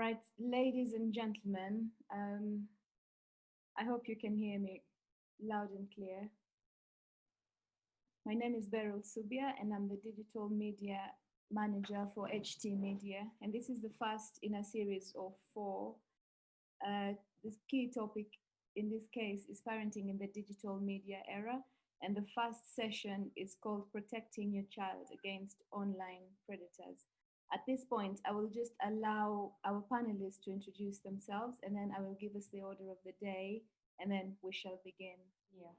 right, ladies and gentlemen, I hope you can hear me loud and clear. My name is Beryl Subia, and I'm the digital media manager for HT Media. And this is the first in a series of four. The key topic in this case is parenting in the digital media era. And the first session is called Protecting Your Child Against Online Predators. At this point, I will just allow our panelists to introduce themselves, and then I will give us the order of the day, and then we shall begin. Yeah.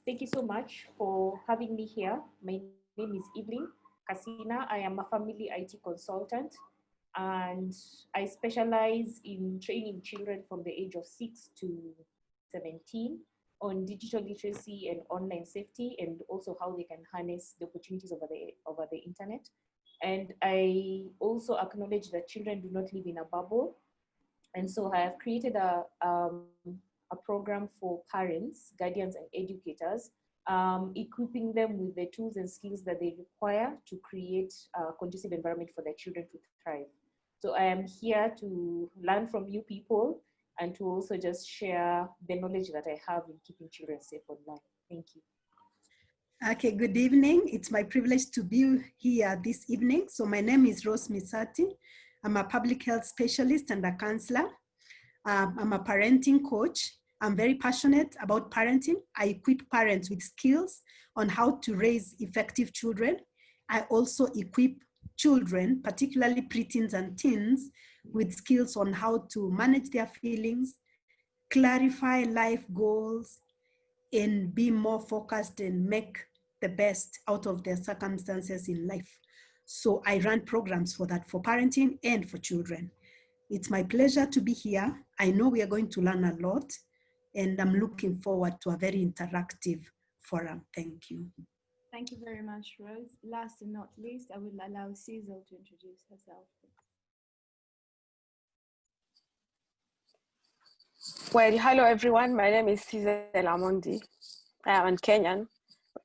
Thank you so much for having me here. My name is Evelyne Kasina. I am a family IT consultant, and I specialize in training children from the age of 6 to 17 on digital literacy and online safety, and also how they can harness the opportunities over the internet. And I also acknowledge that children do not live in a bubble. And so I have created a program for parents, guardians, and educators, equipping them with the tools and skills that they require to create a conducive environment for their children to thrive. So I am here to learn from you people and to also just share the knowledge that I have in keeping children safe online. Thank you. Okay, good evening. It's my privilege to be here this evening. So my name is Rose Misati. I'm a public health specialist and a counselor. I'm a parenting coach. I'm very passionate about parenting. I equip parents with skills on how to raise effective children. I also equip children, particularly preteens and teens, with skills on how to manage their feelings, clarify life goals, and be more focused and make the best out of their circumstances in life. So I run programs for that, for parenting and for children. It's my pleasure to be here. I know we are going to learn a lot, and I'm looking forward to a very interactive forum. Thank you. Thank you very much, Rose. Last and not least, I will allow Cyzel to introduce herself. Well, hello everyone. My name is Cyzel Amondi. I am a Kenyan,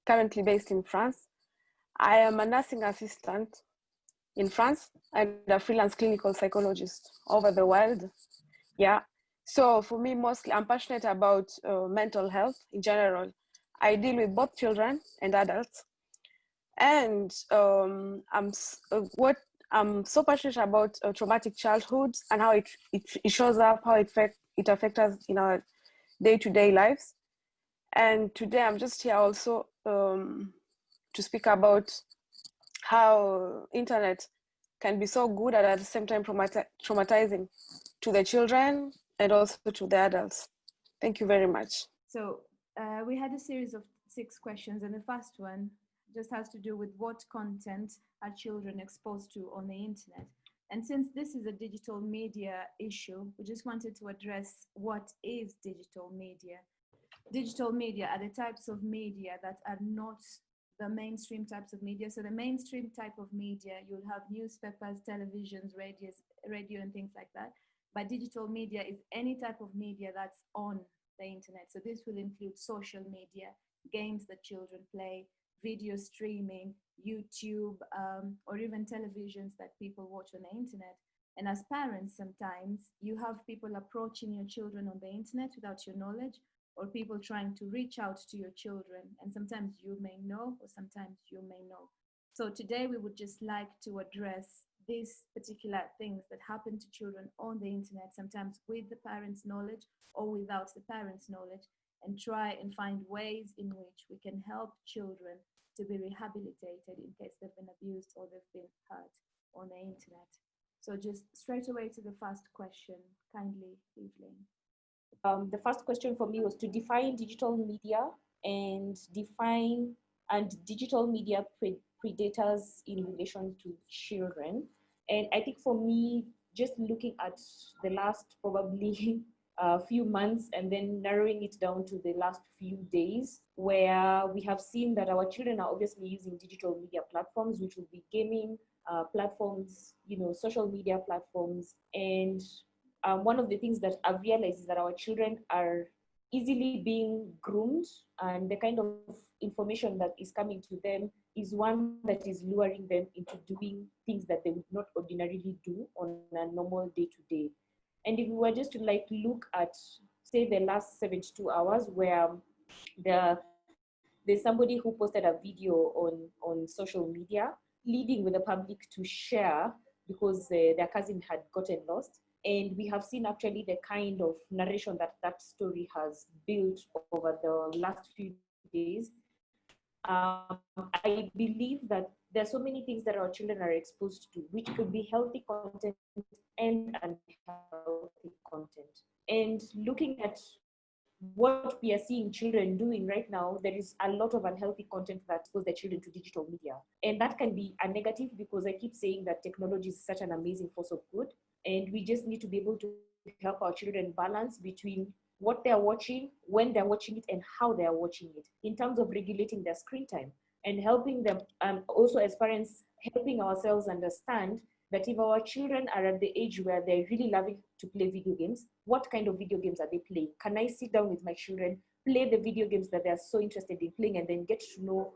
currently based in France. I am a nursing assistant in France and a freelance clinical psychologist over the world. Yeah. So for me, mostly, I'm passionate about mental health in general. I deal with both children and adults. And I'm so passionate about traumatic childhood and how it shows up, how it affects us in our day-to-day lives. And today I'm just here also to speak about how internet can be so good and at the same time traumatizing to the children and also to the adults. Thank you very much. So we had a series of 6 questions, and the first one just has to do with what content are children exposed to on the internet. And since this is a digital media issue, we just wanted to address what is digital media. Digital media are the types of media that are not the mainstream types of media. So the mainstream type of media, you'll have newspapers, televisions, radio and things like that. But digital media is any type of media that's on the internet. So this will include social media, games that children play, video streaming, YouTube, or even televisions that people watch on the internet. And as parents, sometimes you have people approaching your children on the internet without your knowledge, or people trying to reach out to your children. And sometimes you may know, or sometimes you may know. So today we would just like to address these particular things that happen to children on the internet, sometimes with the parents' knowledge or without the parents' knowledge, and try and find ways in which we can help children to be rehabilitated in case they've been abused or they've been hurt on the internet. So just straight away to the first question, kindly, Evelyne. The first question for me was to define digital media and define digital media predators in relation to children. And I think for me, just looking at the last probably few months and then narrowing it down to the last few days, where we have seen that our children are obviously using digital media platforms, which will be gaming platforms, social media platforms. And one of the things that I've realized is that our children are easily being groomed, and the kind of information that is coming to them is one that is luring them into doing things that they would not ordinarily do on a normal day-to-day. And if we were just to like look at, say, the last 72 hours where there's somebody who posted a video on social media pleading with the public to share because their cousin had gotten lost. And we have seen actually the kind of narration that that story has built over the last few days. I believe that there are so many things that our children are exposed to, which could be healthy content and unhealthy content. And looking at what we are seeing children doing right now, there is a lot of unhealthy content that exposes their children to digital media. And that can be a negative, because I keep saying that technology is such an amazing force of good. And we just need to be able to help our children balance between what they're watching, when they're watching it, and how they're watching it, in terms of regulating their screen time and helping them, also as parents, helping ourselves understand that if our children are at the age where they're really loving to play video games, what kind of video games are they playing? Can I sit down with my children, play the video games that they're so interested in playing, and then get to know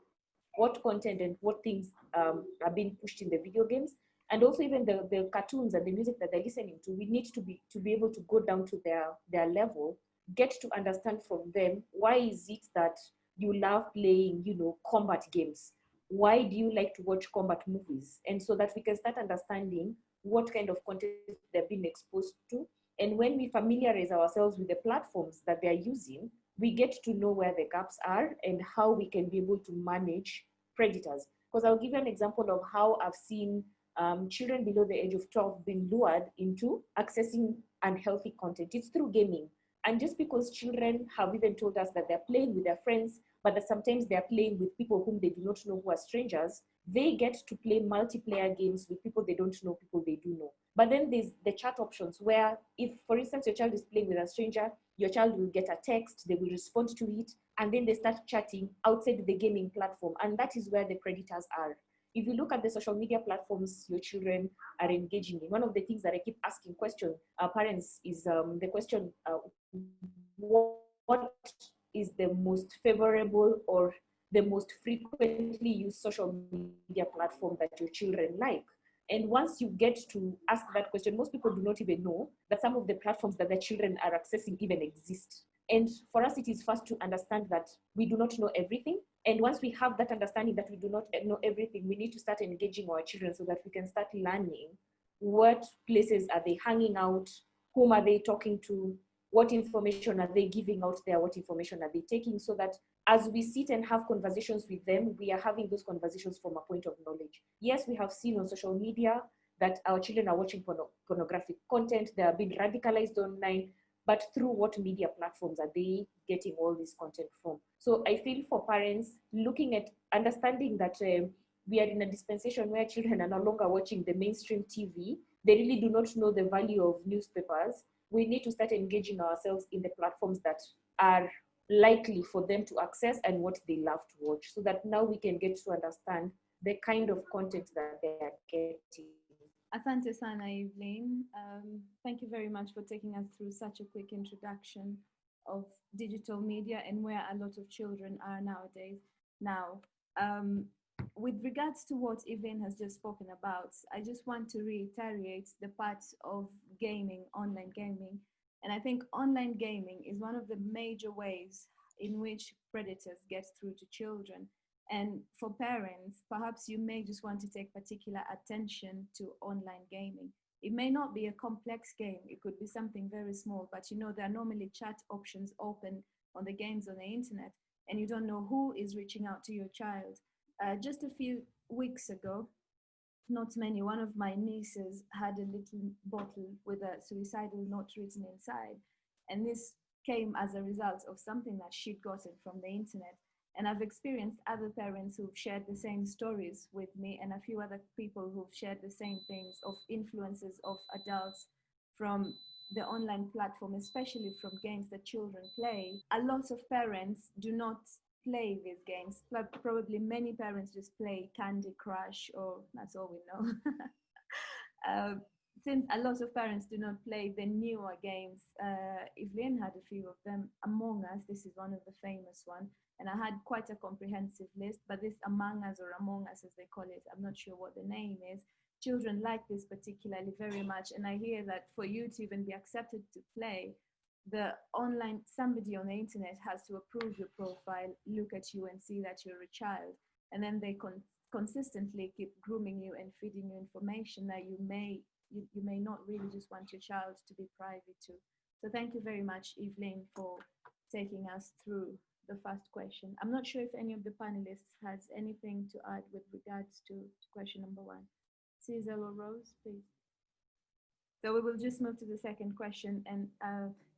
what content and what things are being pushed in the video games? And also even the cartoons and the music that they're listening to, we need to be able to go down to their level, get to understand from them, why is it that you love playing, combat games? Why do you like to watch combat movies? And so that we can start understanding what kind of content they've been exposed to. And when we familiarize ourselves with the platforms that they're using, we get to know where the gaps are and how we can be able to manage predators. Because I'll give you an example of how I've seen children below the age of 12 being lured into accessing unhealthy content. It's through gaming. And just because children have even told us that they're playing with their friends, but that sometimes they're playing with people whom they do not know, who are strangers, they get to play multiplayer games with people they don't know, people they do know. But then there's the chat options where, if, for instance, your child is playing with a stranger, your child will get a text, they will respond to it, and then they start chatting outside the gaming platform. And that is where the predators are. If you look at the social media platforms your children are engaging in, one of the things that I keep asking parents is the question, what is the most favorable or the most frequently used social media platform that your children like? And once you get to ask that question, most people do not even know that some of the platforms that their children are accessing even exist. And for us, it is first to understand that we do not know everything. And once we have that understanding that we do not know everything, we need to start engaging our children so that we can start learning what places are they hanging out, whom are they talking to, what information are they giving out there, what information are they taking, so that as we sit and have conversations with them, we are having those conversations from a point of knowledge. Yes, we have seen on social media that our children are watching pornographic content, they are being radicalized online, but through what media platforms are they getting all this content from? So I feel for parents, looking at understanding that we are in a dispensation where children are no longer watching the mainstream TV, they really do not know the value of newspapers. We need to start engaging ourselves in the platforms that are likely for them to access and what they love to watch, so that now we can get to understand the kind of content that they are getting. Asante sana, Evelyne. Thank you very much for taking us through such a quick introduction of digital media and where a lot of children are nowadays. Now, with regards to what Evelyne has just spoken about, I just want to reiterate the part of gaming, online gaming. And I think online gaming is one of the major ways in which predators get through to children. And for parents, perhaps you may just want to take particular attention to online gaming. It may not be a complex game, it could be something very small, but there are normally chat options open on the games on the internet, and you don't know who is reaching out to your child. Just a few weeks ago, not many, one of my nieces had a little bottle with a suicidal note written inside. And this came as a result of something that she'd gotten from the internet. And I've experienced other parents who've shared the same stories with me, and a few other people who've shared the same things of influences of adults from the online platform, especially from games that children play. A lot of parents do not play these games. Probably many parents just play Candy Crush, or that's all we know. since a lot of parents do not play the newer games, Evelyne had a few of them. Among Us, this is one of the famous ones. And I had quite a comprehensive list, but this Among Us, or Among Us as they call it, I'm not sure what the name is. Children like this particularly very much. And I hear that for you to even be accepted to play, somebody on the internet has to approve your profile, look at you and see that you're a child. And then they consistently keep grooming you and feeding you information that you may not really just want your child to be private to. So thank you very much, Evelyne, for taking us through the first question. I'm not sure if any of the panelists has anything to add with regards to question number 1. Cyzel or Rose, please. So we will just move to the second question, and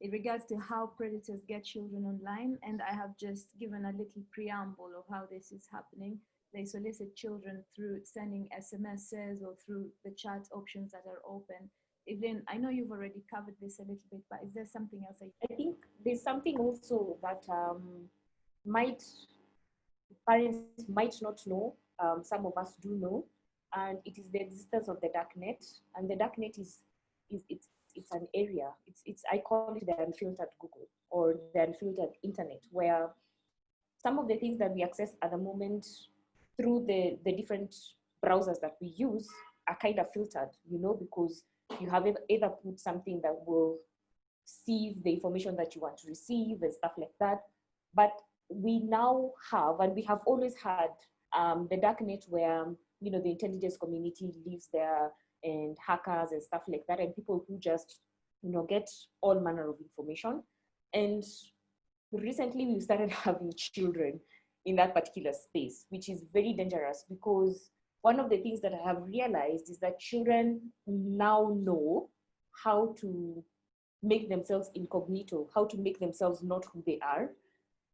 in regards to how predators get children online, and I have just given a little preamble of how this is happening. They solicit children through sending SMSs or through the chat options that are open. Evelyne, I know you've already covered this a little bit, but is there something else? I think there's something also that parents might not know, some of us do know, and it is the existence of the darknet. And the darknet is it's an area. I call it the unfiltered Google or the unfiltered internet, where some of the things that we access at the moment through the different browsers that we use are kind of filtered, because you have either put something that will sieve the information that you want to receive and stuff like that. But we now have, and we have always had, the darknet where, the intelligence community lives there, and hackers and stuff like that, and people who just, get all manner of information. And recently we started having children in that particular space, which is very dangerous, because one of the things that I have realized is that children now know how to make themselves incognito, how to make themselves not who they are.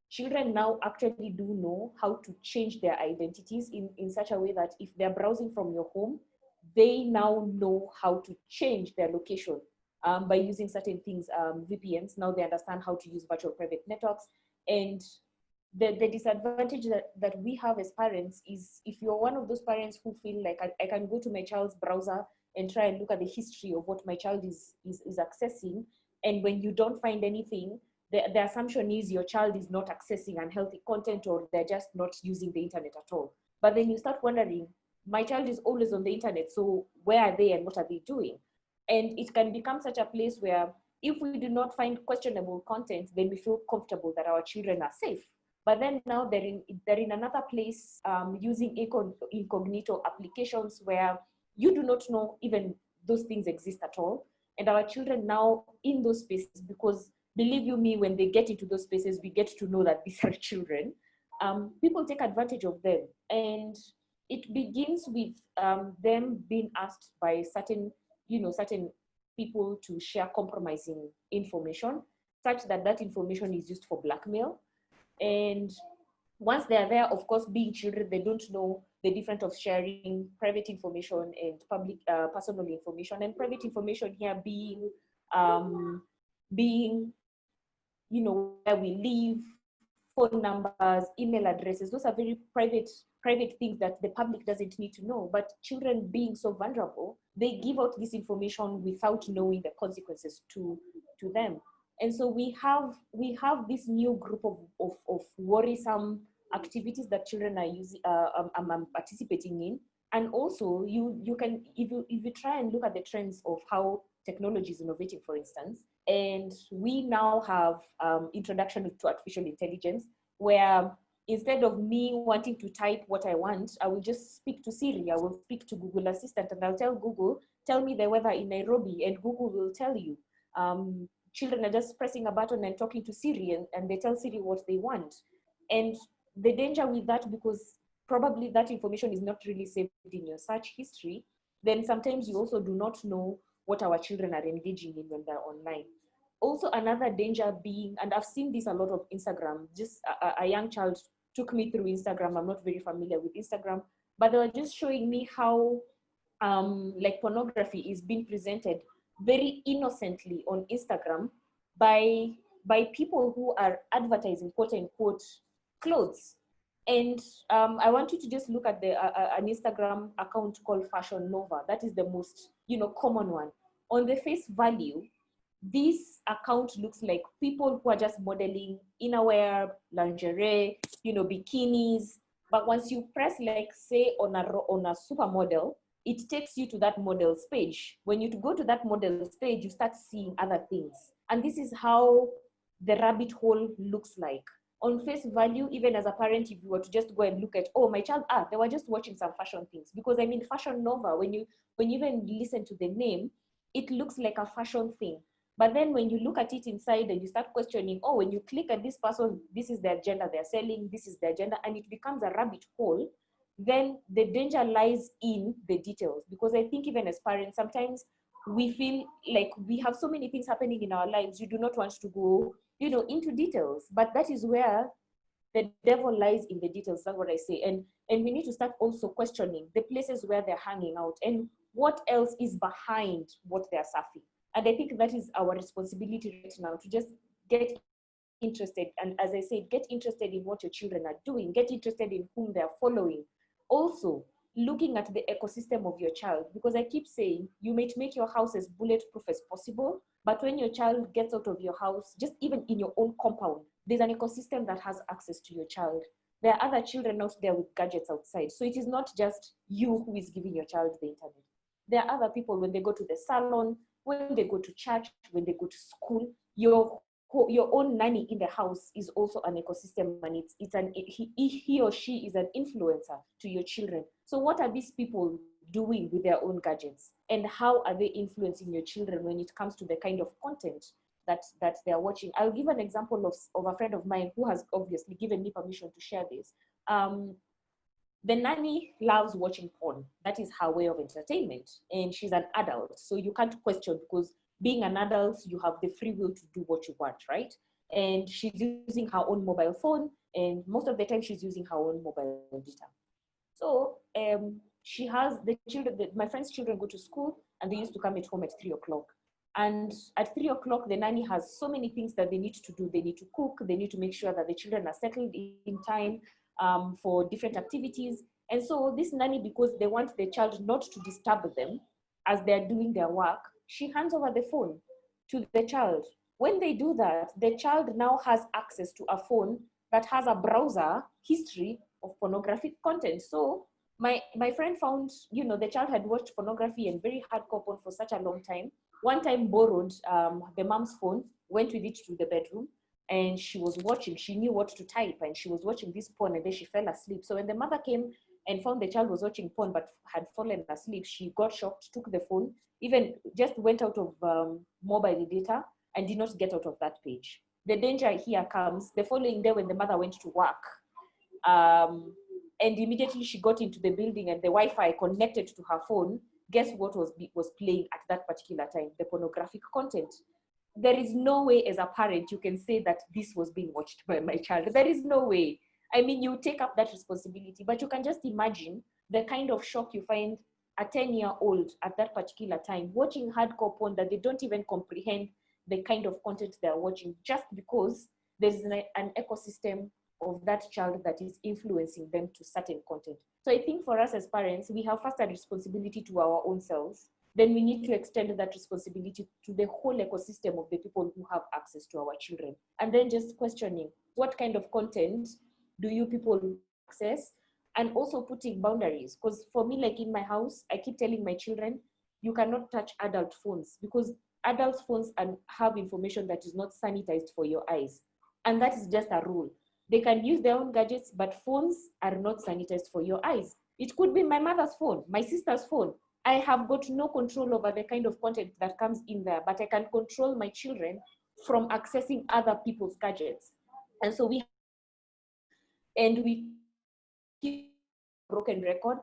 Children now actually do know how to change their identities in such a way that if they're browsing from your home, they now know how to change their location by using certain things, VPNs. Now they understand how to use virtual private networks. And the disadvantage that we have as parents is, if you're one of those parents who feel like I can go to my child's browser and try and look at the history of what my child is accessing, and when you don't find anything, the assumption is your child is not accessing unhealthy content, or they're just not using the internet at all. But then you start wondering, my child is always on the internet, so where are they and what are they doing? And it can become such a place where if we do not find questionable content, then we feel comfortable that our children are safe. But then now they're in another place using incognito applications where you do not know even those things exist at all. And our children now in those spaces, because believe you me, when they get into those spaces, we get to know that these are children. People take advantage of them. And it begins with them being asked by certain people to share compromising information, such that information is used for blackmail. And once they are there, of course, being children, they don't know the difference of sharing private information and public personal information. And private information here being where we live, phone numbers, email addresses. Those are very private things that the public doesn't need to know. But children, being so vulnerable, they give out this information without knowing the consequences to them. And so we have this new group of worrisome activities that children are using, participating in. And also, you can, if you try and look at the trends of how technology is innovating, for instance, and we now have introduction to artificial intelligence, where instead of me wanting to type what I want, I will just speak to Siri, I will speak to Google Assistant, and I'll tell Google, tell me the weather in Nairobi, and Google will tell you. Children are just pressing a button and talking to Siri, and they tell Siri what they want. And the danger with that, because probably that information is not really saved in your search history, then sometimes you also do not know what our children are engaging in when they're online. Also, another danger being, and I've seen this a lot of Instagram, just a young child took me through Instagram. I'm not very familiar with Instagram, but they were just showing me how like pornography is being presented very innocently on Instagram by people who are advertising quote unquote clothes. And I want you to just look at an Instagram account called Fashion Nova. That is the most common one. on the face value, this account looks like people who are just modeling innerwear, lingerie, you know, bikinis. But once you press, like, say on a supermodel, it takes you to that model's page. When you go to that model's page, you start seeing other things. And this is how the rabbit hole looks like. On face value, even as a parent, if you were to just go and look at, oh, my child, they were just watching some fashion things. Because I mean, Fashion Nova, when you even listen to the name, it looks like a fashion thing. But then when you look at it inside and you start questioning, oh, when you click at this person, this is their agenda they're selling, this is their agenda, and it becomes a rabbit hole, then the danger lies in the details. Because I think even as parents, sometimes we feel like we have so many things happening in our lives, you do not want to go, you know, into details. But that is where the devil lies in the details. That's what I say. And we need to start also questioning the places where they're hanging out and what else is behind what they're surfing. And I think that is our responsibility right now, to just get interested. And as I said, get interested in what your children are doing, get interested in whom they're following. Also, looking at the ecosystem of your child, because I keep saying you may make your house as bulletproof as possible, but when your child gets out of your house, just even in your own compound, there's an ecosystem that has access to your child. There are other children out there with gadgets outside. So it is not just you who is giving your child the internet. There are other people when they go to the salon, when they go to church, when they go to school. Your own nanny in the house is also an ecosystem, and he or she is an influencer to your children. So what are these people doing with their own gadgets, and how are they influencing your children when it comes to the kind of content that they're watching? I'll give an example of a friend of mine who has obviously given me permission to share this. The nanny loves watching porn. That is her way of entertainment. And she's an adult, so you can't question, because being an adult, you have the free will to do what you want, right? And she's using her own mobile phone, and most of the time she's using her own mobile data. So she has the children, my friend's children go to school, and they used to come at home at 3 o'clock. And at 3 o'clock, the nanny has so many things that they need to do. They need to cook, they need to make sure that the children are settled in time for different activities. And so this nanny, because they want the child not to disturb them as they're doing their work, she hands over the phone to the child. When they do that, the child now has access to a phone that has a browser history of pornographic content. So my friend found, you know, the child had watched pornography and very hardcore porn for such a long time. One time borrowed the mom's phone, went with it to the bedroom, and she was watching. She knew what to type, and she was watching this porn, and then she fell asleep. So when the mother came and found the child was watching porn but had fallen asleep, she got shocked, took the phone, even just went out of mobile data, and did not get out of that page. The danger here comes the following day when the mother went to work. And immediately she got into the building, and the Wi-Fi connected to her phone. Guess what was playing at that particular time? The pornographic content. There is no way as a parent you can say that this was being watched by my child. There is no way. I mean, you take up that responsibility, but you can just imagine the kind of shock you find a 10-year-old at that particular time watching hardcore porn that they don't even comprehend the kind of content they're watching, just because there's an ecosystem of that child that is influencing them to certain content. So I think for us as parents, we have first a responsibility to our own selves. Then we need to extend that responsibility to the whole ecosystem of the people who have access to our children. And then just questioning, what kind of content do you people access? And also putting boundaries. Because for me, like in my house, I keep telling my children, you cannot touch adult phones, because adult phones have information that is not sanitized for your eyes. And that is just a rule. They can use their own gadgets, but phones are not sanitized for your eyes. It could be my mother's phone, my sister's phone. I have got no control over the kind of content that comes in there, but I can control my children from accessing other people's gadgets. And so we keep broken record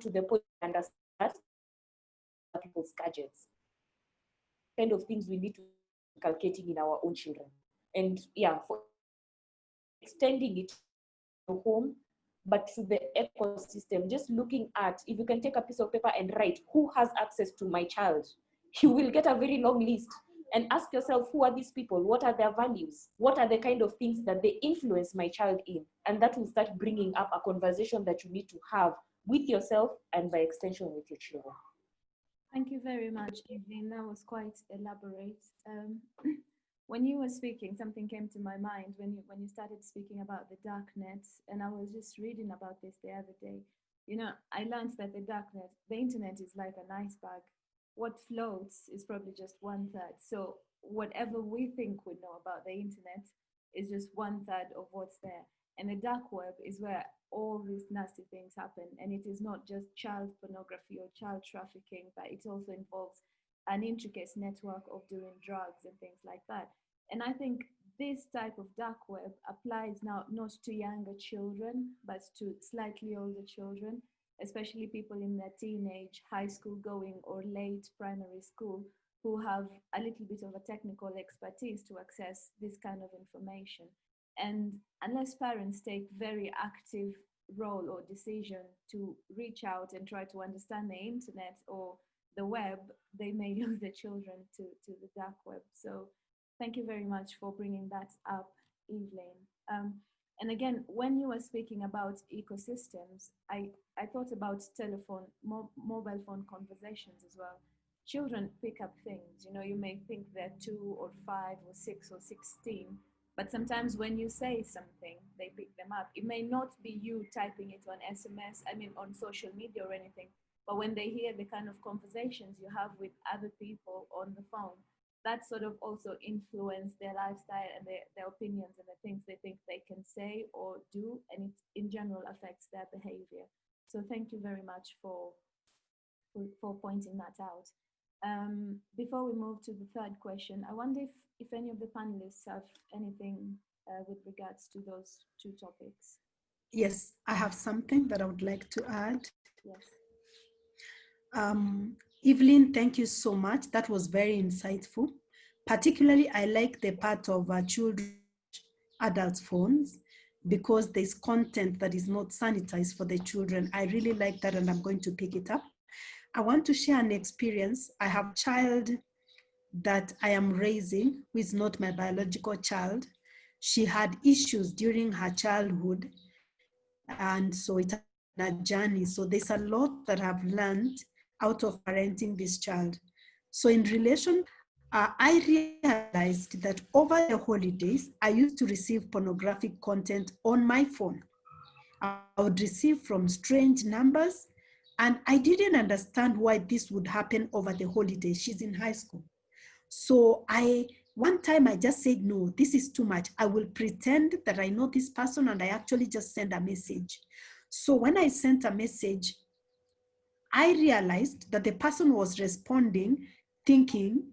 to the point to understand other people's gadgets. Kind of things we need to be inculcating in our own children. And yeah, for extending it to home, but to the ecosystem, just looking at, if you can take a piece of paper and write, who has access to my child? You will get a very long list. And ask yourself, who are these people? What are their values? What are the kind of things that they influence my child in? And that will start bringing up a conversation that you need to have with yourself and by extension with your children. Thank you very much, Evelyne. That was quite elaborate. When you were speaking, something came to my mind when you started speaking about the dark net, and I was just reading about this the other day. You know, I learned that the dark net, the internet is like an iceberg. What floats is probably just one third. So whatever we think we know about the internet is just one third of what's there. And the dark web is where all these nasty things happen. And it is not just child pornography or child trafficking, but it also involves an intricate network of doing drugs and things like that. And I think this type of dark web applies now not to younger children, but to slightly older children, especially people in their teenage, high school going, or late primary school, who have a little bit of a technical expertise to access this kind of information. And unless parents take very active role or decision to reach out and try to understand the internet or the web, they may lose their children to the dark web. So thank you very much for bringing that up, Evelyne. And again, when you were speaking about ecosystems, I thought about mobile phone conversations as well. Children pick up things. You know, you may think they're 2 or 5 or 6 or 16, but sometimes when you say something, they pick them up. It may not be you typing it on SMS, I mean, on social media or anything, but when they hear the kind of conversations you have with other people on the phone, that sort of also influence their lifestyle and their opinions and the things they think they can say or do, and it in general affects their behavior. So thank you very much for pointing that out. Before we move to the third question, I wonder if any of the panelists have anything with regards to those two topics. Yes, I have something that I would like to add. Yes. Evelyne, thank you so much. That was very insightful. Particularly, I like the part of children, adults' phones, because there's content that is not sanitized for the children. I really like that, and I'm going to pick it up. I want to share an experience. I have a child that I am raising who is not my biological child. She had issues during her childhood, and so it's a journey. So there's a lot that I've learned out of parenting this child. So in relation, I realized that over the holidays, I used to receive pornographic content on my phone. I would receive from strange numbers, and I didn't understand why this would happen over the holidays. She's in high school. So one time I just said, no, this is too much. I will pretend that I know this person, and I actually just send a message. So when I sent a message, I realized that the person was responding thinking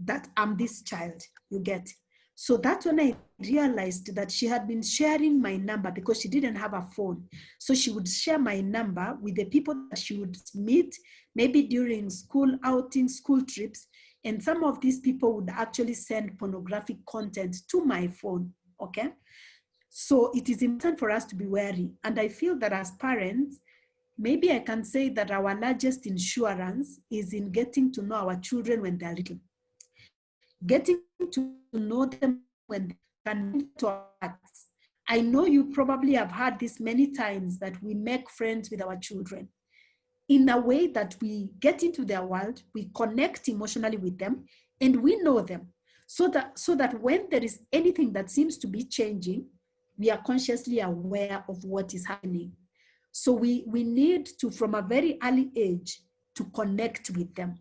that I'm this child, you get. So that's when I realized that she had been sharing my number because she didn't have a phone. So she would share my number with the people that she would meet, maybe during school outings, school trips. And some of these people would actually send pornographic content to my phone, okay? So it is important for us to be wary. And I feel that as parents, maybe I can say that our largest insurance is in getting to know our children when they're little. Getting to know them when they can to our hearts. I know you probably have heard this many times, that we make friends with our children in a way that we get into their world, we connect emotionally with them, and we know them. So that when there is anything that seems to be changing, we are consciously aware of what is happening. So we need to, from a very early age, to connect with them.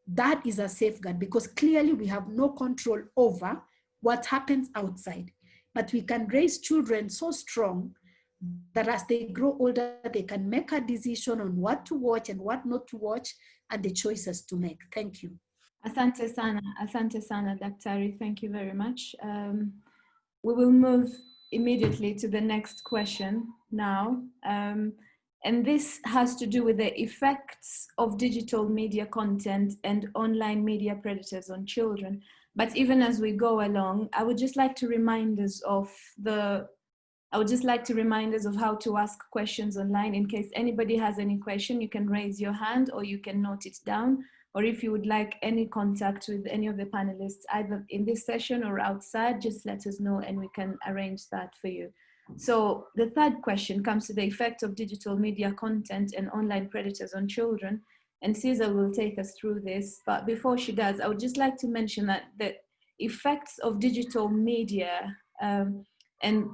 That is a safeguard, because clearly we have no control over what happens outside. But we can raise children so strong that as they grow older, they can make a decision on what to watch and what not to watch, and the choices to make. Thank you. Asante sana, Daktari. Thank you very much. We will move immediately to the next question now. And this has to do with the effects of digital media content and online media predators on children. But even as we go along, I would just like to remind us of how to ask questions online. In case anybody has any question, you can raise your hand or you can note it down. Or if you would like any contact with any of the panelists, either in this session or outside, just let us know and we can arrange that for you. So the third question comes to the effect of digital media content and online predators on children. and Cyzel will take us through this. But before she does, I would just like to mention that the effects of digital media and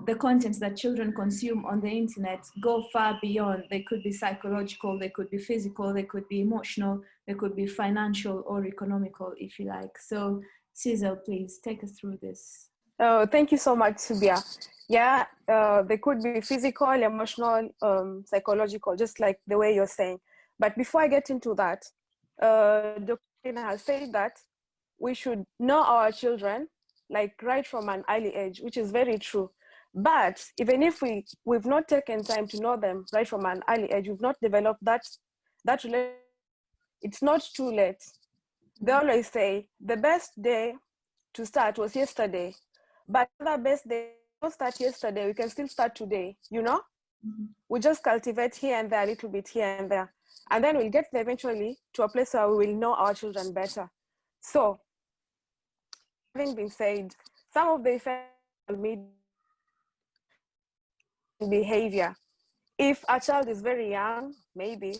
the contents that children consume on the internet go far beyond. They could be psychological, they could be physical, they could be emotional, they could be financial or economical, if you like. So Cyzel, please take us through this. Thank you so much, Subia. Yeah, they could be physical, emotional, psychological, just like the way you're saying. But before I get into that, Dr. has said that we should know our children, like right from an early age, which is very true. But even if we've not taken time to know them right from an early age, we've not developed that relationship, it's not too late. They always say the best day to start was yesterday, but the best day don't start yesterday, we can still start today, you know? We just cultivate here and there, a little bit here and there. And then we'll get there eventually to a place where we will know our children better. So, having been said, some of the effects of media behavior. If a child is very young, maybe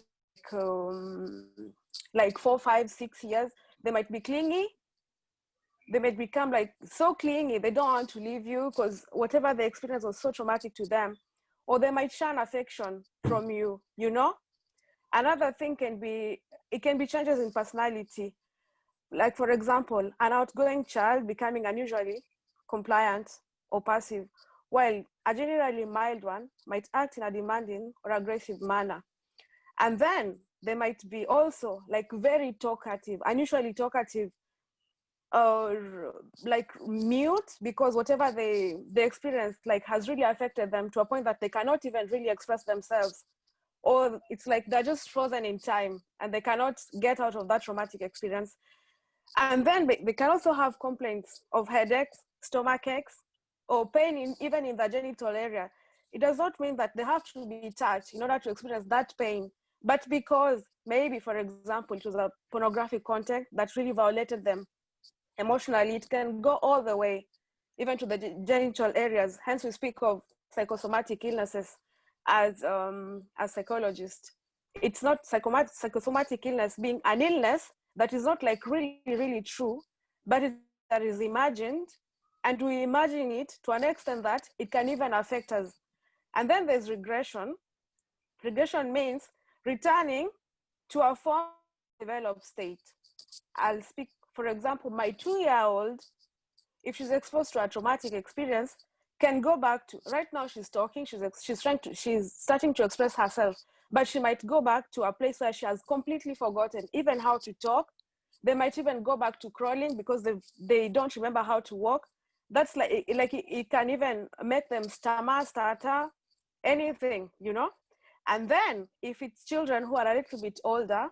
like 4, 5, 6 years, they might be clingy. They might become like so clingy, they don't want to leave you because whatever they experience was so traumatic to them. Or they might shun affection from you, you know? Another thing can be changes in personality. Like for example, an outgoing child becoming unusually compliant or passive, while a generally mild one might act in a demanding or aggressive manner. And then they might be also like very talkative, unusually talkative, or like mute, because whatever they experienced like has really affected them to a point that they cannot even really express themselves, or it's like they're just frozen in time and they cannot get out of that traumatic experience. And then they can also have complaints of headaches, stomach aches, or pain even in the genital area. It does not mean that they have to be touched in order to experience that pain, but because maybe, for example, it was a pornographic content that really violated them emotionally, it can go all the way, even to the genital areas. Hence, we speak of psychosomatic illnesses as psychologists. It's not psychosomatic illness being an illness that is not like really, really true, but that is imagined, and we imagine it to an extent that it can even affect us. And then there's regression. Regression means returning to a former developed state. I'll speak, for example, my 2-year-old, if she's exposed to a traumatic experience, can go back to, right now she's talking, she's starting to express herself, but she might go back to a place where she has completely forgotten even how to talk. They might even go back to crawling because they don't remember how to walk. That's like it can even make them stutter, anything, you know? And then if it's children who are a little bit older,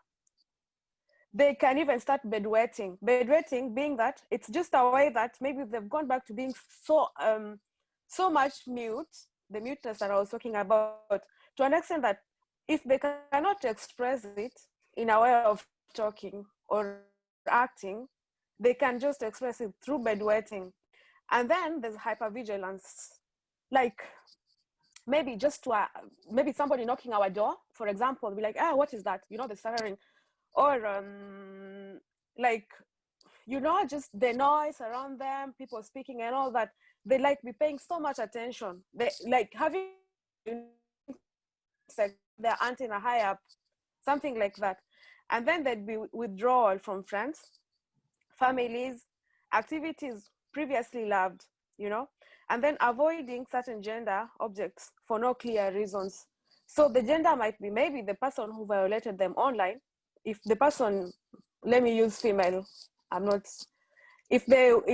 they can even start bedwetting. Bedwetting being that it's just a way that maybe they've gone back to being so much mute, the muteness that I was talking about, to an extent that if they cannot express it in a way of talking or acting, they can just express it through bedwetting. And then there's hypervigilance, like maybe maybe somebody knocking our door, for example, be like, what is that? You know, the stuttering. Or like, you know, just the noise around them, people speaking and all that. They like be paying so much attention. They like having their antenna high up, something like that. And then there'd be withdrawal from friends, families, activities previously loved, you know, and then avoiding certain gender objects for no clear reasons. So the gender might be maybe the person who violated them online. If the person, let me use female, if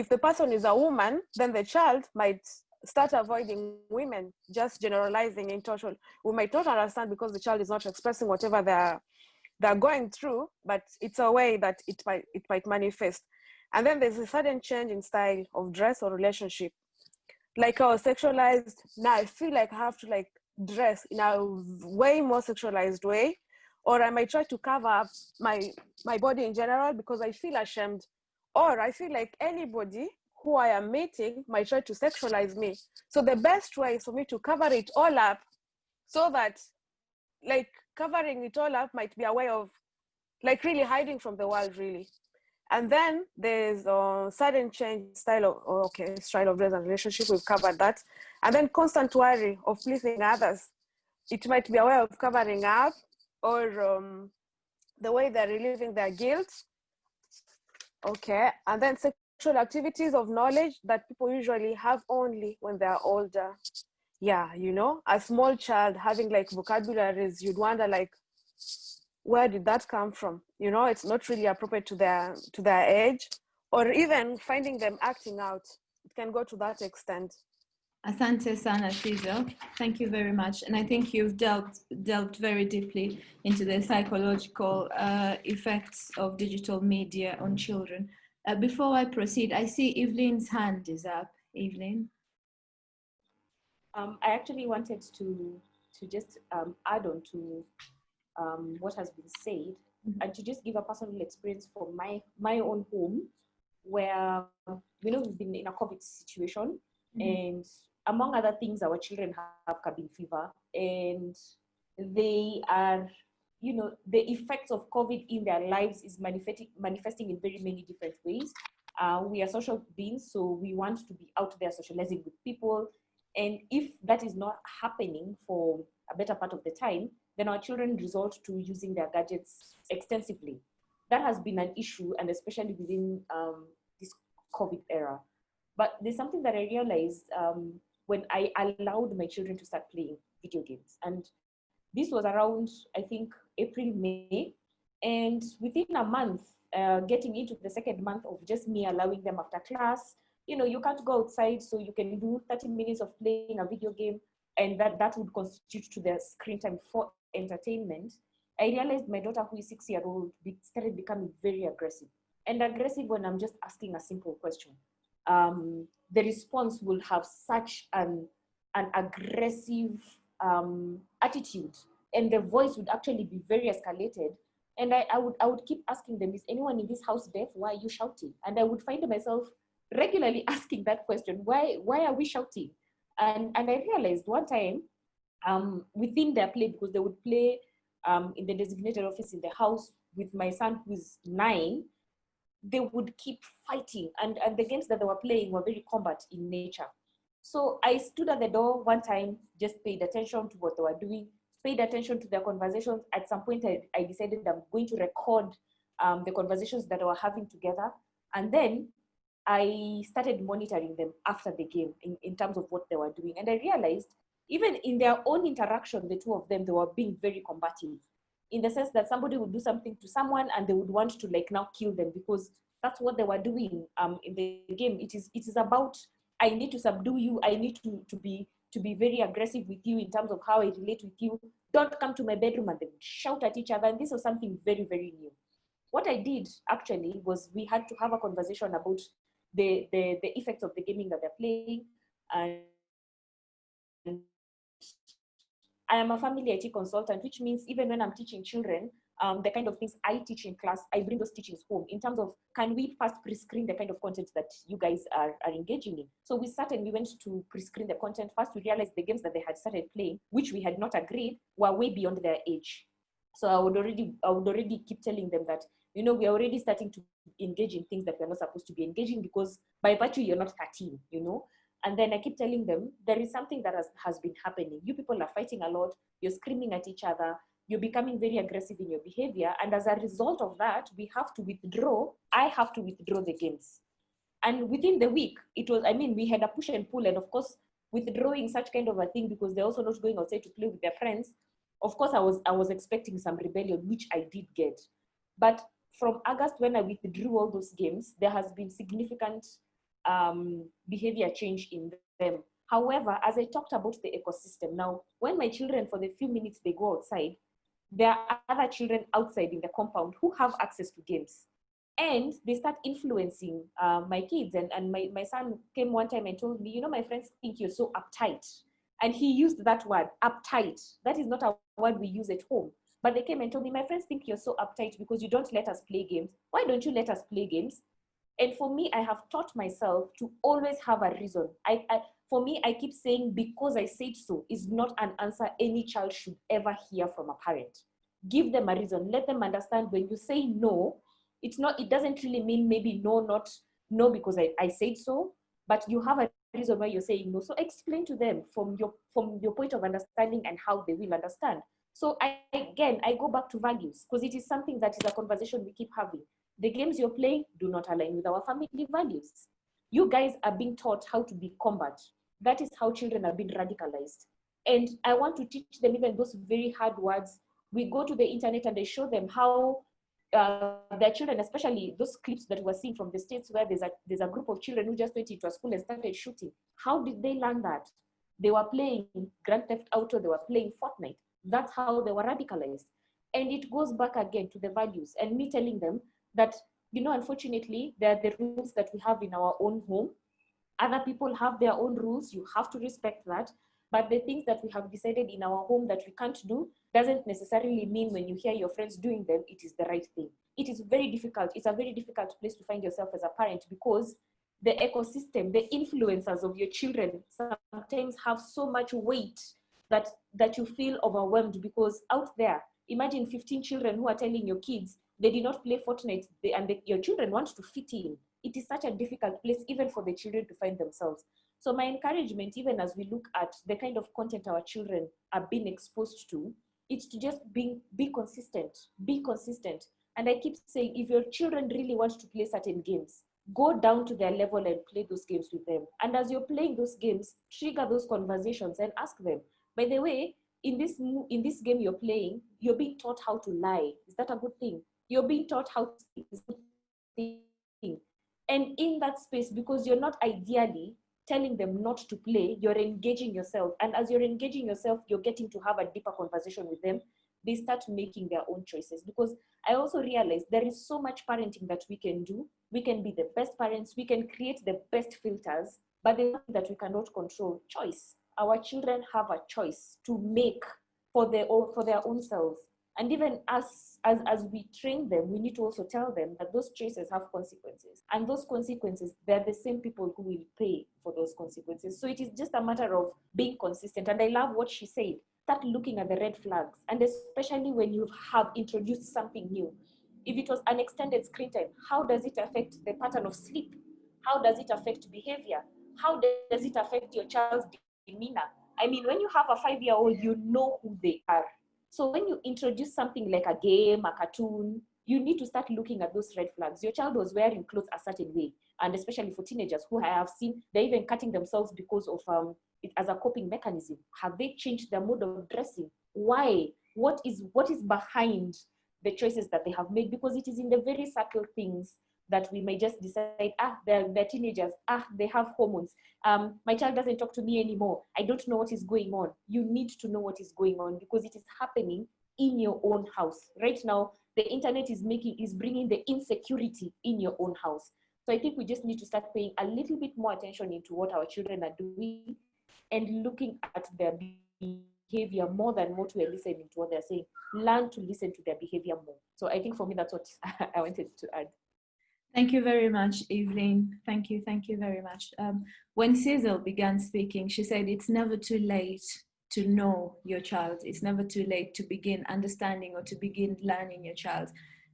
the person is a woman, then the child might start avoiding women, just generalizing in total. We might not understand because the child is not expressing whatever they're going through, but it's a way that it might manifest. And then there's a sudden change in style of dress or relationship. Like I was sexualized, now I feel like I have to like dress in a way more sexualized way, or I might try to cover up my body in general because I feel ashamed, or I feel like anybody who I am meeting might try to sexualize me. So the best way is for me to cover it all up, so that like covering it all up might be a way of like really hiding from the world, really. And then there's sudden change style of, style of dress and relationship, we've covered that. And then constant worry of pleasing others. It might be a way of covering up, or the way they're relieving their guilt. Okay, and then sexual activities of knowledge that people usually have only when they're older. Yeah, you know, a small child having like vocabularies, you'd wonder like, where did that come from? You know, it's not really appropriate to their age, or even finding them acting out. It can go to that extent. Asante sana, Cyzel. Thank you very much. And I think you've delved very deeply into the psychological effects of digital media on children. Before I proceed, I see Evelyne's hand is up. Evelyne? I actually wanted to just add on to what has been said, and to just give a personal experience from my own home, where we've been in a COVID situation, and among other things, our children have cabin fever, and they are, the effects of COVID in their lives is manifesting in very many different ways. We are social beings, so we want to be out there socializing with people. And if that is not happening for a better part of the time, then our children resort to using their gadgets extensively. That has been an issue, and especially within this COVID era. But there's something that I realized when I allowed my children to start playing video games. And this was around, I think, April, May. And within a month, getting into the second month of just me allowing them after class, you can't go outside, so you can do 30 minutes of playing a video game, and that would constitute to their screen time for entertainment. I realized my daughter, who is 6-year-old, started becoming very aggressive. And aggressive when I'm just asking a simple question. The response will have such an aggressive attitude, and the voice would actually be very escalated. And I would keep asking them, is anyone in this house deaf? Why are you shouting? And I would find myself regularly asking that question, why are we shouting? And I realized one time, within their play, because they would play in the designated office in the house with my son, who's 9, they would keep fighting, and the games that they were playing were very combat in nature. So I stood at the door one time, just paid attention to what they were doing, paid attention to their conversations. At some point, I decided I'm going to record the conversations that they were having together. And then I started monitoring them after the game in terms of what they were doing. And I realized even in their own interaction, the two of them, they were being very combative, in the sense that somebody would do something to someone and they would want to like now kill them, because that's what they were doing in the game. It is about, I need to subdue you. I need to be very aggressive with you in terms of how I relate with you. Don't come to my bedroom, and they would shout at each other. And this was something very, very new. What I did actually was we had to have a conversation about the effects of the gaming that they're playing. And I am a family IT consultant, which means even when I'm teaching children, the kind of things I teach in class, I bring those teachings home in terms of, can we first pre-screen the kind of content that you guys are engaging in? So we went to pre-screen the content. First, we realized the games that they had started playing, which we had not agreed, were way beyond their age. So I would already keep telling them that, we are already starting to engage in things that we're not supposed to be engaging, because by virtue, you're not 13, And then I keep telling them, there is something that has been happening. You people are fighting a lot. You're screaming at each other. You're becoming very aggressive in your behavior. And as a result of that, we have to withdraw. I have to withdraw the games. And within the week, we had a push and pull. And of course, withdrawing such kind of a thing, because they're also not going outside to play with their friends. Of course, I was expecting some rebellion, which I did get. But from August, when I withdrew all those games, there has been significant behavior change in them. However, as I talked about the ecosystem, now, when my children, for the few minutes they go outside, there are other children outside in the compound who have access to games. And they start influencing my kids. And my son came one time and told me, my friends think you're so uptight. And he used that word, uptight. That is not a word we use at home. But they came and told me, my friends think you're so uptight because you don't let us play games. Why don't you let us play games? And for me, I have taught myself to always have a reason. For me, I keep saying, because I said so is not an answer any child should ever hear from a parent. Give them a reason. Let them understand when you say no, it doesn't really mean maybe no, not no because I said so, but you have a reason why you're saying no. So explain to them from your point of understanding and how they will understand. So I go back to values, because it is something that is a conversation we keep having. The games you're playing do not align with our family values. You guys are being taught how to be combat. That is how children are being radicalized. And I want to teach them even those very hard words. We go to the internet and I show them how their children, especially those clips that we're seeing from the States where there's a group of children who just went into a school and started shooting. How did they learn that? They were playing Grand Theft Auto, they were playing Fortnite. That's how they were radicalized. And it goes back again to the values and me telling them that, unfortunately, there are the rules that we have in our own home. Other people have their own rules. You have to respect that. But the things that we have decided in our home that we can't do doesn't necessarily mean when you hear your friends doing them, it is the right thing. It is very difficult. It's a very difficult place to find yourself as a parent, because the ecosystem, the influencers of your children sometimes have so much weight that you feel overwhelmed, because out there, imagine 15 children who are telling your kids they did not play Fortnite your children want to fit in. It is such a difficult place even for the children to find themselves. So my encouragement, even as we look at the kind of content our children are being exposed to, it's to just be consistent, be consistent. And I keep saying, if your children really want to play certain games, go down to their level and play those games with them. And as you're playing those games, trigger those conversations and ask them, by the way, in this game you're playing, you're being taught how to lie. Is that a good thing? You're being taught how to speak. Is that a good thing? And in that space, because you're not ideally telling them not to play, you're engaging yourself. And as you're engaging yourself, you're getting to have a deeper conversation with them. They start making their own choices. Because I also realize there is so much parenting that we can do. We can be the best parents. We can create the best filters, but there's something that we cannot control: choice. Our children have a choice to make for their own selves. And even as we train them, we need to also tell them that those choices have consequences. And those consequences, they're the same people who will pay for those consequences. So it is just a matter of being consistent. And I love what she said. Start looking at the red flags. And especially when you have introduced something new. If it was an extended screen time, how does it affect the pattern of sleep? How does it affect behavior? How does it affect your child's demeanor? I mean, when you have a 5-year-old, you know who they are. So when you introduce something like a game, a cartoon, you need to start looking at those red flags. Your child was wearing clothes a certain way, and especially for teenagers who I have seen, they're even cutting themselves because of it as a coping mechanism. Have they changed their mode of dressing? Why? What is behind the choices that they have made? Because it is in the very subtle things that we may just decide, they're teenagers, they have hormones. My child doesn't talk to me anymore. I don't know what is going on. You need to know what is going on, because it is happening in your own house. Right now, the internet is bringing the insecurity in your own house. So I think we just need to start paying a little bit more attention into what our children are doing and looking at their behavior more than what we're listening to what they're saying. Learn to listen to their behavior more. So I think for me, that's what I wanted to add. Thank you very much, Evelyne. Thank you very much. When Cyzel began speaking, she said it's never too late to know your child. It's never too late to begin understanding or to begin learning your child.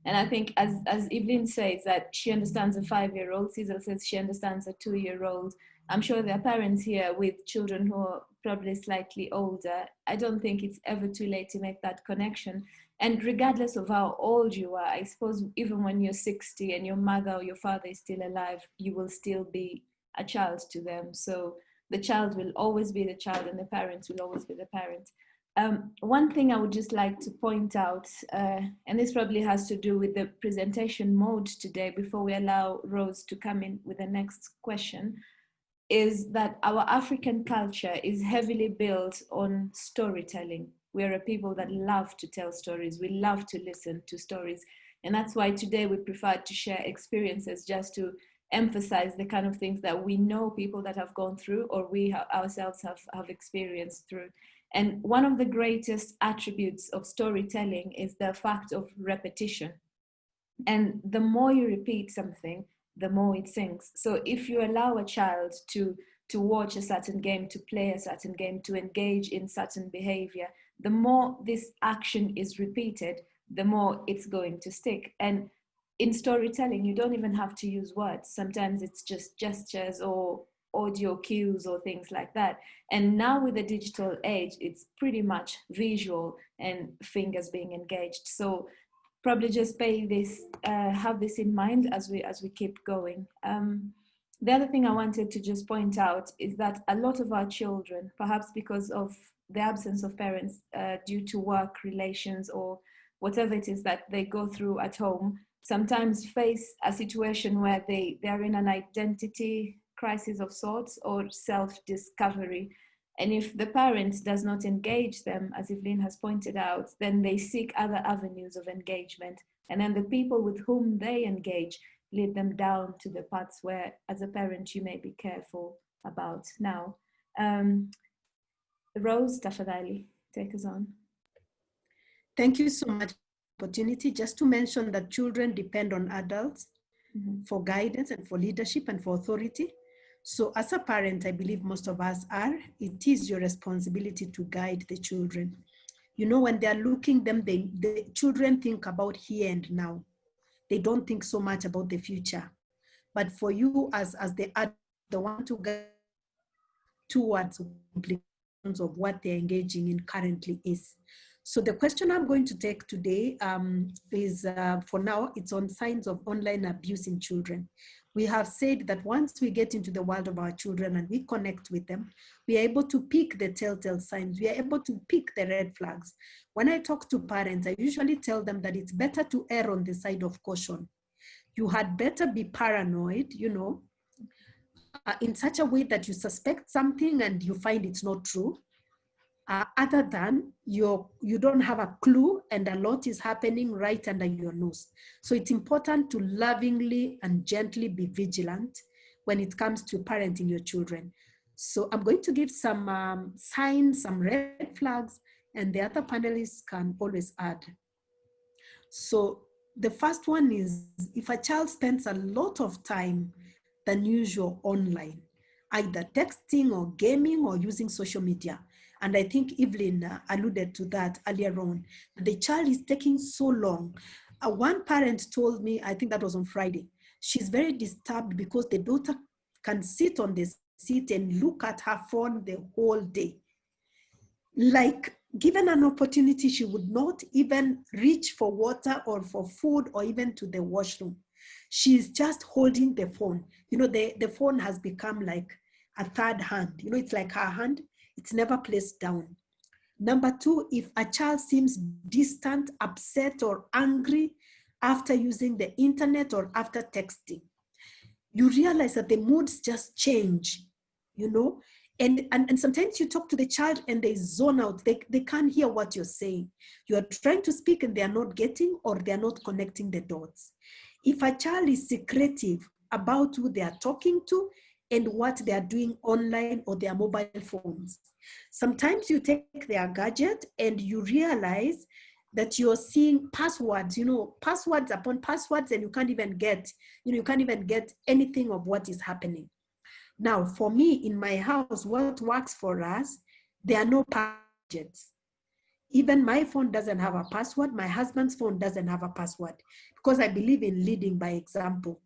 And I think as Evelyne says that she understands a 5-year-old, Cyzel says she understands a 2-year-old. I'm sure there are parents here with children who are probably slightly older. I don't think it's ever too late to make that connection. And regardless of how old you are, I suppose even when you're 60 and your mother or your father is still alive, you will still be a child to them. So the child will always be the child and the parents will always be the parents. One thing I would just like to point out, and this probably has to do with the presentation mode today before we allow Rose to come in with the next question, is that our African culture is heavily built on storytelling. We are a people that love to tell stories. We love to listen to stories. And that's why today we prefer to share experiences, just to emphasize the kind of things that we know people that have gone through or we ourselves have experienced through. And one of the greatest attributes of storytelling is the fact of repetition. And the more you repeat something, the more it sinks. So if you allow a child to watch a certain game, to play a certain game, to engage in certain behavior, the more this action is repeated, the more it's going to stick. And in storytelling, you don't even have to use words. Sometimes it's just gestures or audio cues or things like that. And now with the digital age, it's pretty much visual and fingers being engaged. So probably just pay this, have this in mind as we keep going. The other thing I wanted to just point out is that a lot of our children, perhaps because of the absence of parents due to work relations or whatever it is that they go through at home, sometimes face a situation where they are in an identity crisis of sorts or self-discovery. And if the parent does not engage them, as Evelyne has pointed out, then they seek other avenues of engagement. And then the people with whom they engage lead them down to the paths where, as a parent, you may be careful about. Now, Rose, tafadhali, take us on. Thank you so much for the opportunity. Just to mention that children depend on adults for guidance and for leadership and for authority. So as a parent, I believe most of us are, it is your responsibility to guide the children. You know, when they're looking them, the children think about here and now. They don't think so much about the future. But for you as the one to guide towards implications of what they're engaging in currently is. So the question I'm going to take today is, for now, it's on signs of online abuse in children. We have said that once we get into the world of our children and we connect with them, we are able to pick the telltale signs. We are able to pick the red flags. When I talk to parents, I usually tell them that it's better to err on the side of caution. You had better be paranoid, you know, in such a way that you suspect something and you find it's not true, other than you don't have a clue and a lot is happening right under your nose. So it's important to lovingly and gently be vigilant when it comes to parenting your children. So I'm going to give some signs, some red flags, and the other panelists can always add. So the first one is, if a child spends a lot of time than usual online, either texting or gaming or using social media. And I think Evelyne alluded to that earlier on. The child is taking so long. One parent told me, I think that was on Friday, she's very disturbed because the daughter can sit on the seat and look at her phone the whole day. Like, given an opportunity, she would not even reach for water or for food or even to the washroom. She's just holding the phone. You know, the phone has become like a third hand. You know, it's like her hand. It's never placed down. Number two, if a child seems distant, upset, or angry after using the internet or after texting, you realize that the moods just change, you know? And sometimes you talk to the child and they zone out. They can't hear what you're saying. You are trying to speak and they're not getting, or they're not connecting the dots. If a child is secretive about who they are talking to and what they are doing online or their mobile phones, sometimes you take their gadget and you realize that you're seeing passwords, you know, passwords upon passwords, and you can't even get anything of what is happening. Now, for me, in my house, what works for us, there are no gadgets. Even my phone doesn't have a password. My husband's phone doesn't have a password, because I believe in leading by example.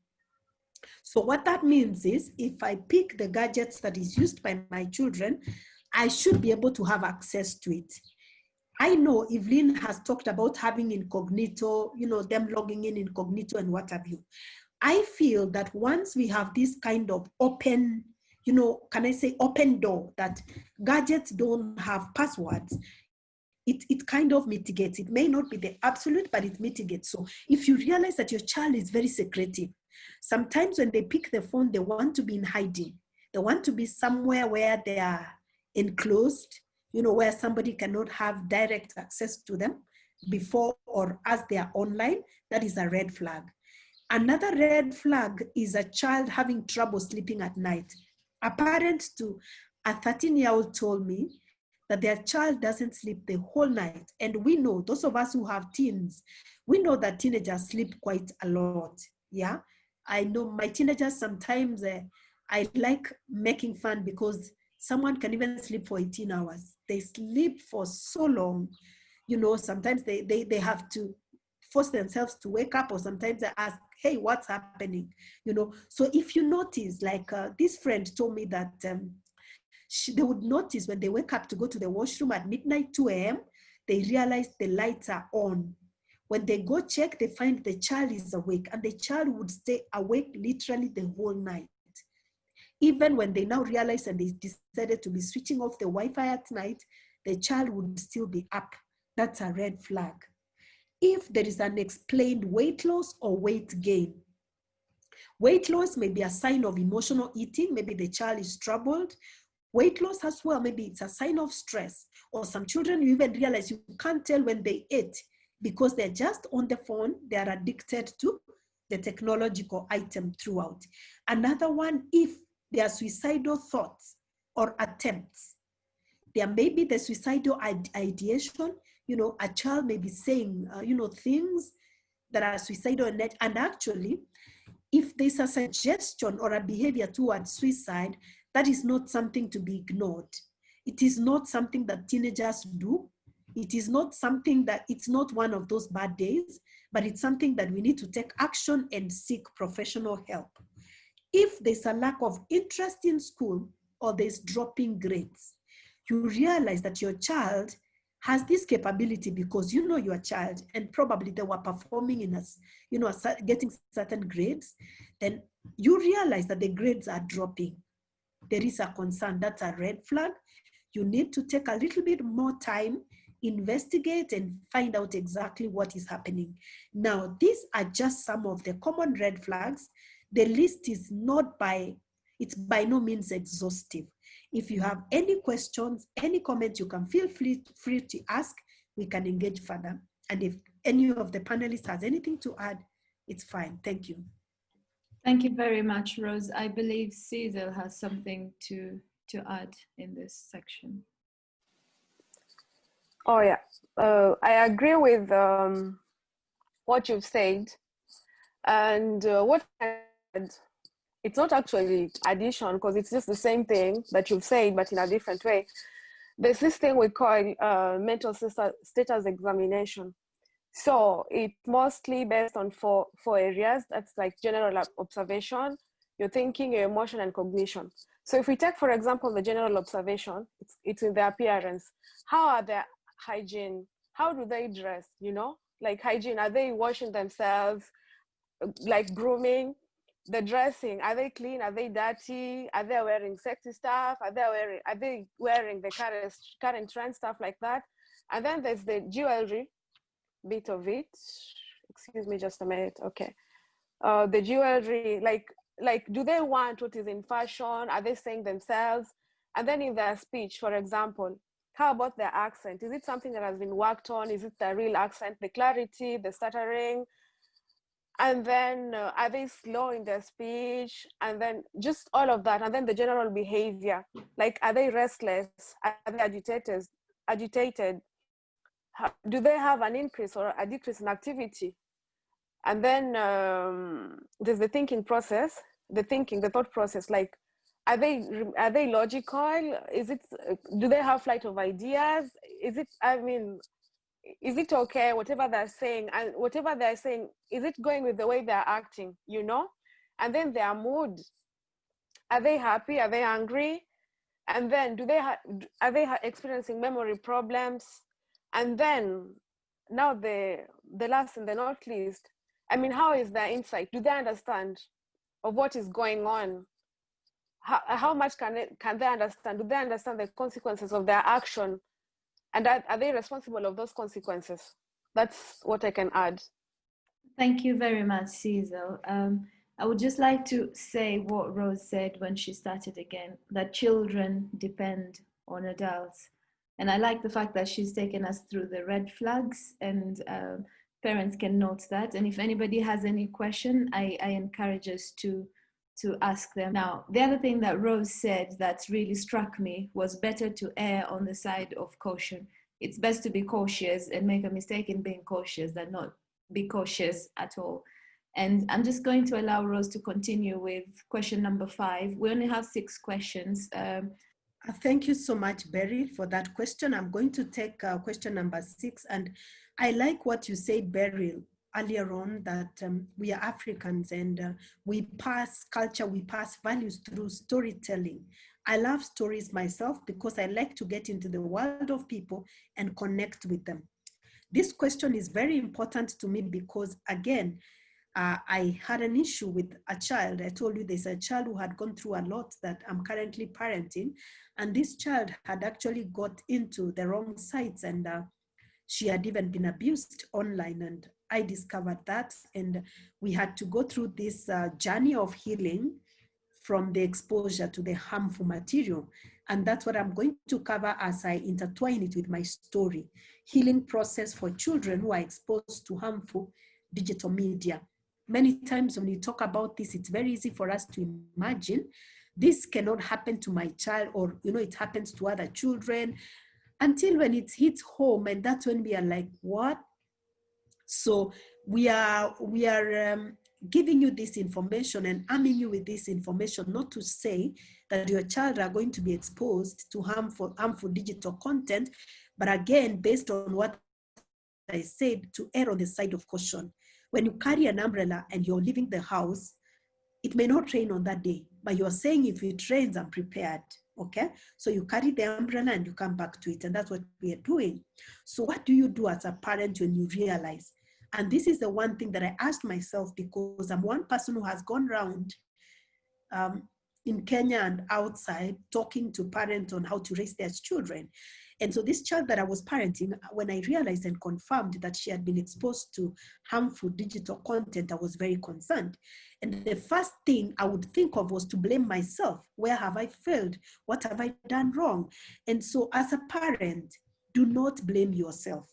So what that means is, if I pick the gadgets that is used by my children, I should be able to have access to it. I know Evelyne has talked about having incognito, you know, them logging in incognito and what have you. I feel that once we have this kind of open, you know, can I say open door, that gadgets don't have passwords, it kind of mitigates. It may not be the absolute, but it mitigates. So if you realize that your child is very secretive, sometimes when they pick the phone, they want to be in hiding. They want to be somewhere where they are enclosed, you know, where somebody cannot have direct access to them before or as they are online. That is a red flag. Another red flag is a child having trouble sleeping at night. A parent to a 13-year-old told me that their child doesn't sleep the whole night. And we know, those of us who have teens, we know that teenagers sleep quite a lot. Yeah, I know my teenagers sometimes, I like making fun because Someone can even sleep for 18 hours. They sleep for so long. Sometimes they have to force themselves to wake up, or sometimes they ask, hey, what's happening? So if you notice, like this friend told me that they would notice when they wake up to go to the washroom at midnight, 2 a.m., they realize the lights are on. When they go check, they find the child is awake, and the child would stay awake literally the whole night. Even when they now realize and they decided to be switching off the Wi-Fi at night, the child would still be up. That's a red flag. If there is an explained weight loss or weight gain, weight loss may be a sign of emotional eating. Maybe the child is troubled. Weight loss as well, maybe it's a sign of stress. Or some children, you even realize you can't tell when they ate because they're just on the phone. They are addicted to the technological item throughout. Another one, if there are suicidal thoughts or attempts, there may be the suicidal ideation. A child may be saying, things that are suicidal, and actually, if there's a suggestion or a behavior towards suicide, that is not something to be ignored. It is not something that teenagers do. It is not something that, it's not one of those bad days, but it's something that we need to take action and seek professional help. If there's a lack of interest in school or there's dropping grades, you realize that your child has this capability because you know your child and probably they were performing in getting certain grades, then you realize that the grades are dropping. There is a concern. That's a red flag. You need to take a little bit more time, investigate, and find out exactly what is happening. Now, these are just some of the common red flags. The list is it's by no means exhaustive. If you have any questions, any comments, you can feel free to ask. We can engage further. And if any of the panelists has anything to add, it's fine. Thank you. Thank you very much, Rose. I believe Cyzel has something to add in this section. Oh yeah, I agree with what you've said, and what I said, it's not actually addition because it's just the same thing that you've said, but in a different way. There's this thing we call mental status examination. So it's mostly based on four areas. That's like general observation, your thinking, your emotion, and cognition. So if we take, for example, the general observation, it's in the appearance. How are their hygiene? How do they dress? Like hygiene, are they washing themselves? Like grooming, the dressing, are they clean? Are they dirty? Are they wearing sexy stuff? Are they wearing the current trend stuff like that? And then there's the jewelry bit of it. Excuse me just a minute. Okay. The jewelry, like do they want what is in fashion? Are they saying themselves? And then in their speech, for example, how about their accent? Is it something that has been worked on? Is it the real accent, the clarity, the stuttering? And then are they slow in their speech? And then just all of that. And then the general behavior, like are they restless? Are they agitated? Do they have an increase or a decrease in activity? And then there's the thinking process, the thought process. Like, are they logical? Do they have flight of ideas? Is it okay, whatever they're saying, and whatever they're saying, is it going with the way they're acting, And then their mood, are they happy? Are they angry? And then are they experiencing memory problems? And then now the last and the not least, how is their insight? Do they understand of what is going on? How much can they understand? Do they understand the consequences of their action? And are they responsible of those consequences? That's what I can add. Thank you very much, Cyzel. I would just like to say what Rose said when she started again, that children depend on adults. And I like the fact that she's taken us through the red flags, and parents can note that. And if anybody has any question, I encourage us to ask them. Now, the other thing that Rose said that really struck me was better to err on the side of caution. It's best to be cautious and make a mistake in being cautious than not be cautious at all. And I'm just going to allow Rose to continue with question number 5. We only have 6 questions. Thank you so much, Beryl, for that question. I'm going to take question number 6. And I like what you said, Beryl, earlier on, that we are Africans and we pass culture, we pass values through storytelling. I love stories myself because I like to get into the world of people and connect with them. This question is very important to me because, again, I had an issue with a child. I told you there's a child who had gone through a lot that I'm currently parenting. And this child had actually got into the wrong sites, and she had even been abused online. And I discovered that. And we had to go through this journey of healing from the exposure to the harmful material. And that's what I'm going to cover as I intertwine it with my story. Healing process for children who are exposed to harmful digital media. Many times when we talk about this, it's very easy for us to imagine this cannot happen to my child, or it happens to other children, until when it hits home, and that's when we are like, what? So we are giving you this information and arming you with this information, not to say that your child are going to be exposed to harmful digital content, but again, based on what I said, to err on the side of caution. When you carry an umbrella and you're leaving the house, it may not rain on that day, but you're saying if it rains, I'm prepared, okay? So you carry the umbrella and you come back to it, and that's what we are doing. So what do you do as a parent when you realize? And this is the one thing that I asked myself, because I'm one person who has gone around in Kenya and outside talking to parents on how to raise their children. And so this child that I was parenting, when I realized and confirmed that she had been exposed to harmful digital content, I was very concerned. And the first thing I would think of was to blame myself. Where have I failed? What have I done wrong? And so as a parent, do not blame yourself.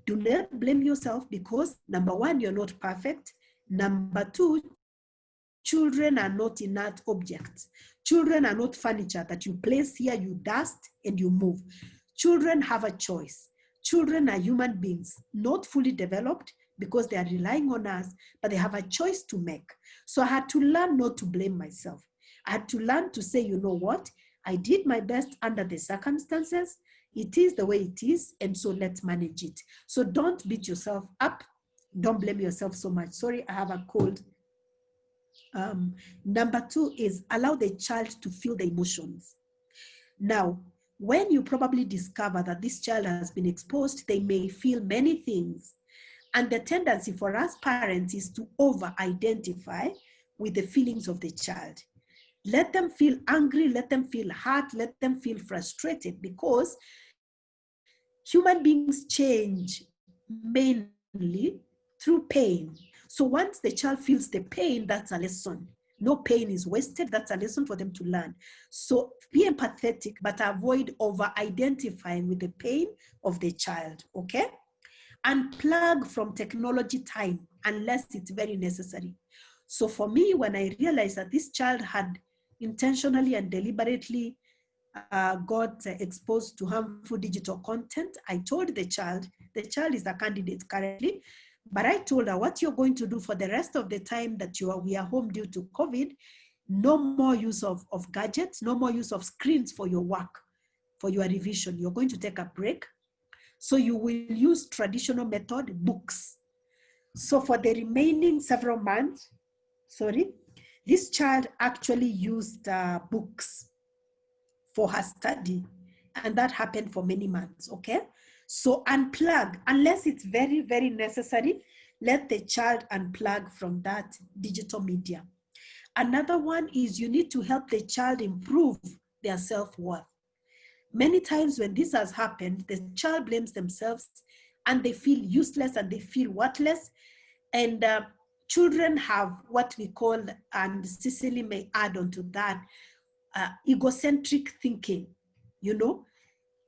Do not blame yourself because, number one, you're not perfect. Number two, children are not inert objects. Children are not furniture that you place here, you dust, and you move. Children have a choice. Children are human beings, not fully developed because they are relying on us, but they have a choice to make. So I had to learn not to blame myself. I had to learn to say, you know what? I did my best under the circumstances. It is the way it is, and so let's manage it. So don't beat yourself up. Don't blame yourself so much. Sorry, I have a cold. Number two is allow the child to feel the emotions. Now, when you probably discover that this child has been exposed, they may feel many things. And the tendency for us parents is to over-identify with the feelings of the child. Let them feel angry, let them feel hurt, let them feel frustrated, because human beings change mainly through pain. So once the child feels the pain, that's a lesson. No pain is wasted. That's a lesson for them to learn. So be empathetic, but avoid over-identifying with the pain of the child, okay? Unplug from technology time unless it's very necessary. So for me, when I realized that this child had intentionally and deliberately got exposed to harmful digital content, I told the child is a candidate currently, but I told her what you're going to do for the rest of the time that we are home due to COVID, no more use of gadgets, no more use of screens for your work, for your revision. You're going to take a break. So you will use traditional method, books. So for the remaining several months, this child actually used books for her study. And that happened for many months, okay? So unplug, unless it's very, very necessary, let the child unplug from that digital media. Another one is you need to help the child improve their self-worth. Many times when this has happened, the child blames themselves and they feel useless and they feel worthless. And children have what we call, and Cicely may add on to that, egocentric thinking, you know?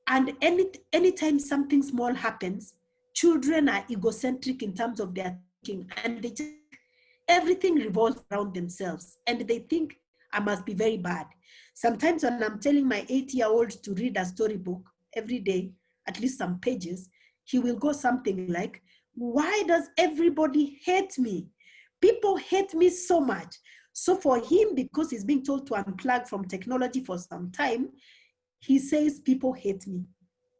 And anytime something small happens, children are egocentric in terms of their thinking, and they just, everything revolves around themselves, and they think I must be very bad. Sometimes when I'm telling my 8-year-old to read a storybook every day, at least some pages, he will go something like, why does everybody hate me? People hate me so much. So for him, because he's being told to unplug from technology for some time, he says, people hate me.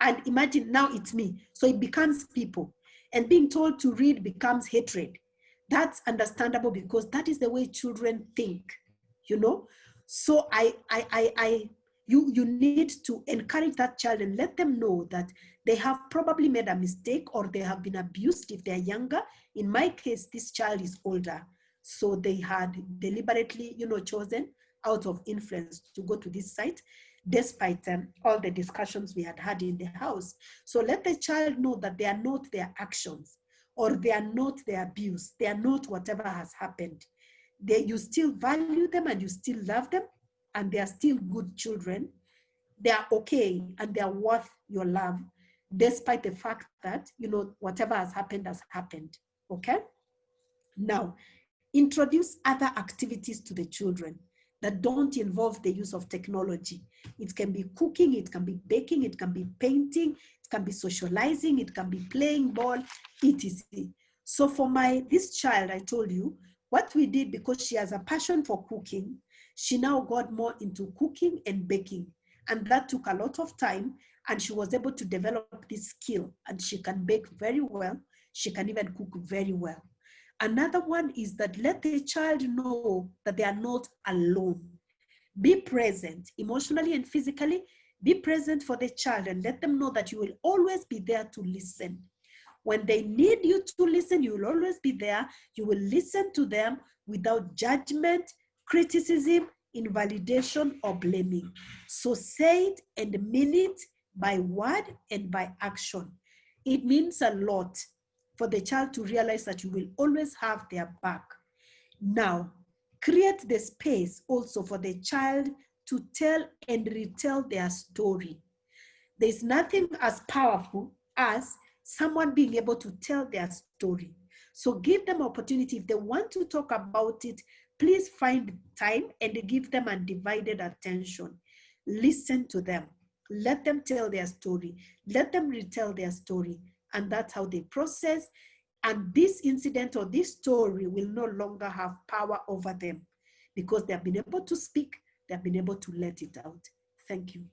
And imagine now it's me. So it becomes people. And being told to read becomes hatred. That's understandable because that is the way children think, you know? So you need to encourage that child and let them know that they have probably made a mistake or they have been abused if they're younger. In my case, this child is older. So they had deliberately, chosen out of influence to go to this site, despite all the discussions we had in the house. So let the child know that they are not their actions or they are not their abuse. They are not whatever has happened. You still value them and you still love them and they are still good children. They are okay and they are worth your love, despite the fact that, whatever has happened, okay? Now, introduce other activities to the children that don't involve the use of technology. It can be cooking, it can be baking, it can be painting, it can be socializing, it can be playing ball, etc. So for this child, I told you, what we did, because she has a passion for cooking, she now got more into cooking and baking. And that took a lot of time, and she was able to develop this skill, and she can bake very well. She can even cook very well. Another one is that let the child know that they are not alone. Be present emotionally and physically. Be present for the child and let them know that you will always be there to listen. When they need you to listen, you will always be there. You will listen to them without judgment, criticism, invalidation, or blaming. So say it and mean it by word and by action. It means a lot for the child to realize that you will always have their back. Now, create the space also for the child to tell and retell their story. There's nothing as powerful as someone being able to tell their story. So give them opportunity. If they want to talk about it, please find time and give them undivided attention. Listen to them. Let them tell their story. Let them retell their story. And that's how they process. And this incident or this story will no longer have power over them because they have been able to speak, they have been able to let it out. Thank you.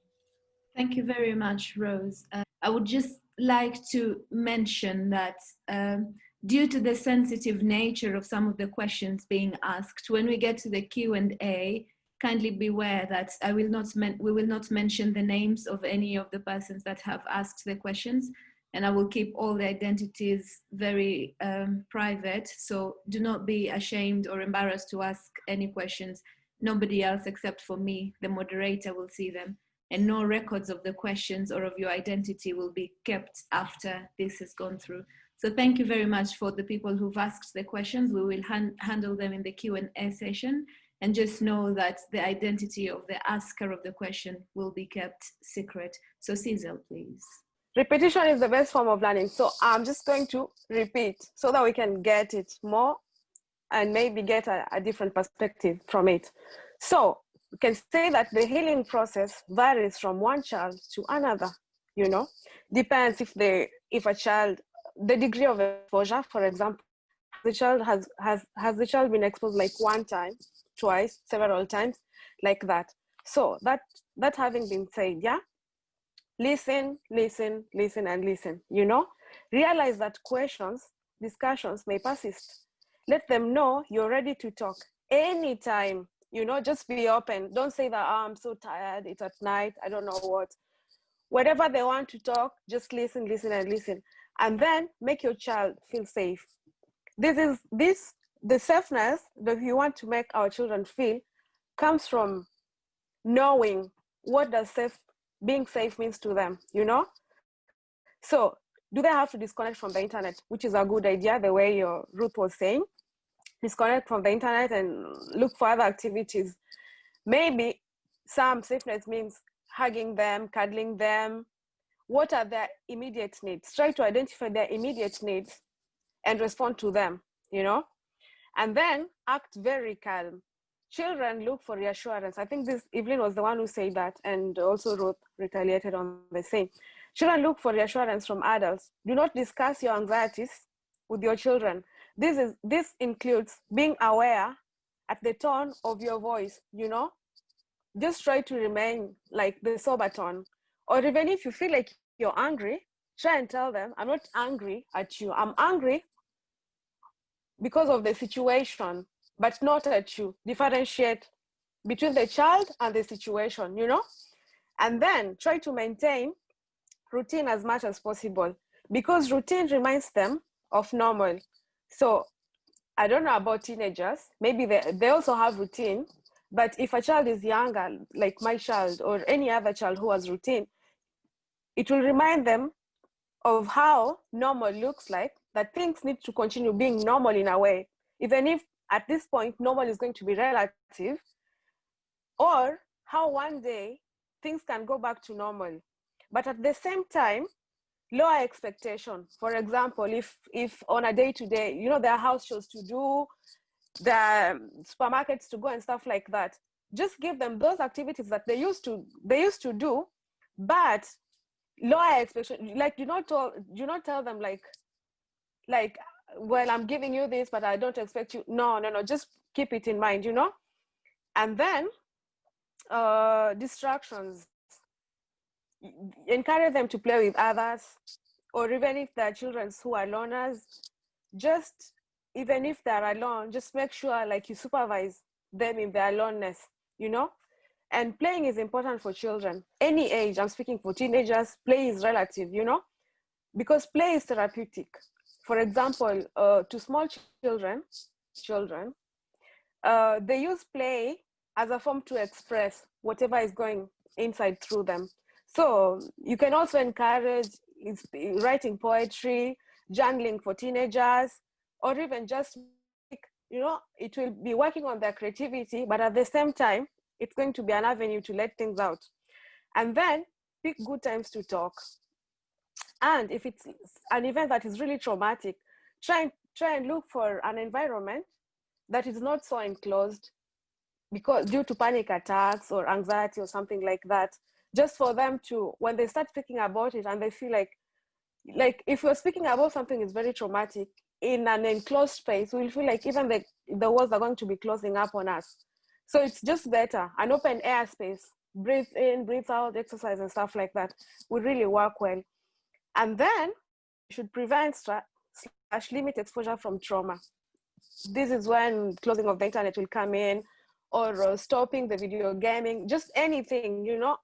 Thank you very much, Rose. I would just like to mention that due to the sensitive nature of some of the questions being asked, when we get to the Q&A, kindly beware that we will not mention the names of any of the persons that have asked the questions, and I will keep all the identities very private. So do not be ashamed or embarrassed to ask any questions. Nobody else except for me, the moderator, will see them. And no records of the questions or of your identity will be kept after this has gone through. So thank you very much for the people who've asked the questions. We will handle them in the Q&A session. And just know that the identity of the asker of the question will be kept secret. So Cyzel, please. Repetition is the best form of learning. So I'm just going to repeat so that we can get it more and maybe get a different perspective from it. So we can say that the healing process varies from one child to another, depends if a child, the degree of exposure, for example, the child has the child been exposed like one time, twice, several times, like that. So that having been said, yeah, listen, and listen, realize that discussions may persist. Let them know you're ready to talk anytime, just be open. Don't say that, I'm so tired, it's at night, I don't know what. Whatever they want to talk, just listen, and listen. And then make your child feel safe. The safeness that we want to make our children feel comes from knowing what does being safe means to them, So do they have to disconnect from the internet, which is a good idea, the way Ruth was saying? Disconnect from the internet and look for other activities. Maybe some safeness means hugging them, cuddling them. What are their immediate needs? Try to identify their immediate needs and respond to them, and then act very calm. Children look for reassurance. I think Evelyne was the one who said that, and also Ruth retaliated on the same. Children look for reassurance from adults. Do not discuss your anxieties with your children. This includes being aware at the tone of your voice, just try to remain like the sober tone. Or even if you feel like you're angry, try and tell them, I'm not angry at you. I'm angry because of the situation, but not at you. Differentiate between the child and the situation, you know? And then try to maintain routine as much as possible, because routine reminds them of normal. So I don't know about teenagers, maybe they also have routine, but if a child is younger, like my child or any other child who has routine, it will remind them of how normal looks like, that things need to continue being normal in a way, even if at this point normal is going to be relative, or how one day things can go back to normal. But at the same time, lower expectation. For example, if on a day-to-day, you know, there are house chores to do, there are supermarkets to go and stuff like that, just give them those activities that they used to do, but lower expectation. Like, do not tell them like, well, I'm giving you this, but I don't expect you. No, just keep it in mind, you know. And then distractions, encourage them to play with others, or even if they're children who are loners, just even if they're alone, just make sure like you supervise them in their aloneness, you know. And playing is important for children, any age. I'm speaking for teenagers. Play is relative, you know, because play is therapeutic. For example, to small children, they use play as a form to express whatever is going inside through them. So you can also encourage writing poetry, journaling for teenagers, or even just, you know, it will be working on their creativity, but at the same time, it's going to be an avenue to let things out. And then pick good times to talk. And if it's an event that is really traumatic, try and look for an environment that is not so enclosed, because due to panic attacks or anxiety or something like that, just for them to, when they start thinking about it and they feel like if we're speaking about something is very traumatic in an enclosed space, we'll feel like even the walls are going to be closing up on us. So it's just better, an open air space, breathe in, breathe out, exercise and stuff like that would really work well. And then you should prevent / limit exposure from trauma. This is when closing of the internet will come in, or stopping the video gaming, just anything, you know,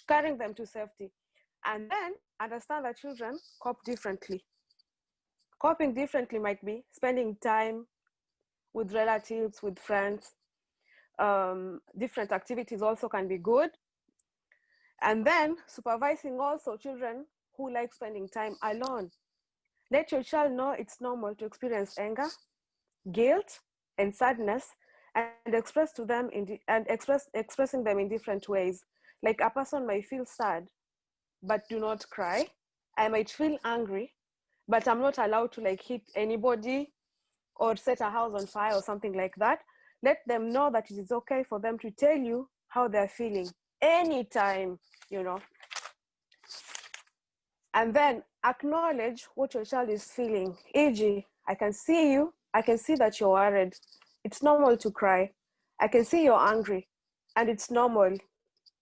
carrying them to safety. And then understand that children cope differently. Coping differently might be spending time with relatives, with friends. Different activities also can be good. And then supervising also children who like spending time alone. Let your child know it's normal to experience anger, guilt, and sadness, and express to them expressing them in different ways. Like, a person might feel sad, but do not cry. I might feel angry, but I'm not allowed to like hit anybody or set a house on fire or something like that. Let them know that it is okay for them to tell you how they're feeling anytime, you know. And then acknowledge what your child is feeling. E.g., I can see you. I can see that you're worried. It's normal to cry. I can see you're angry, and it's normal.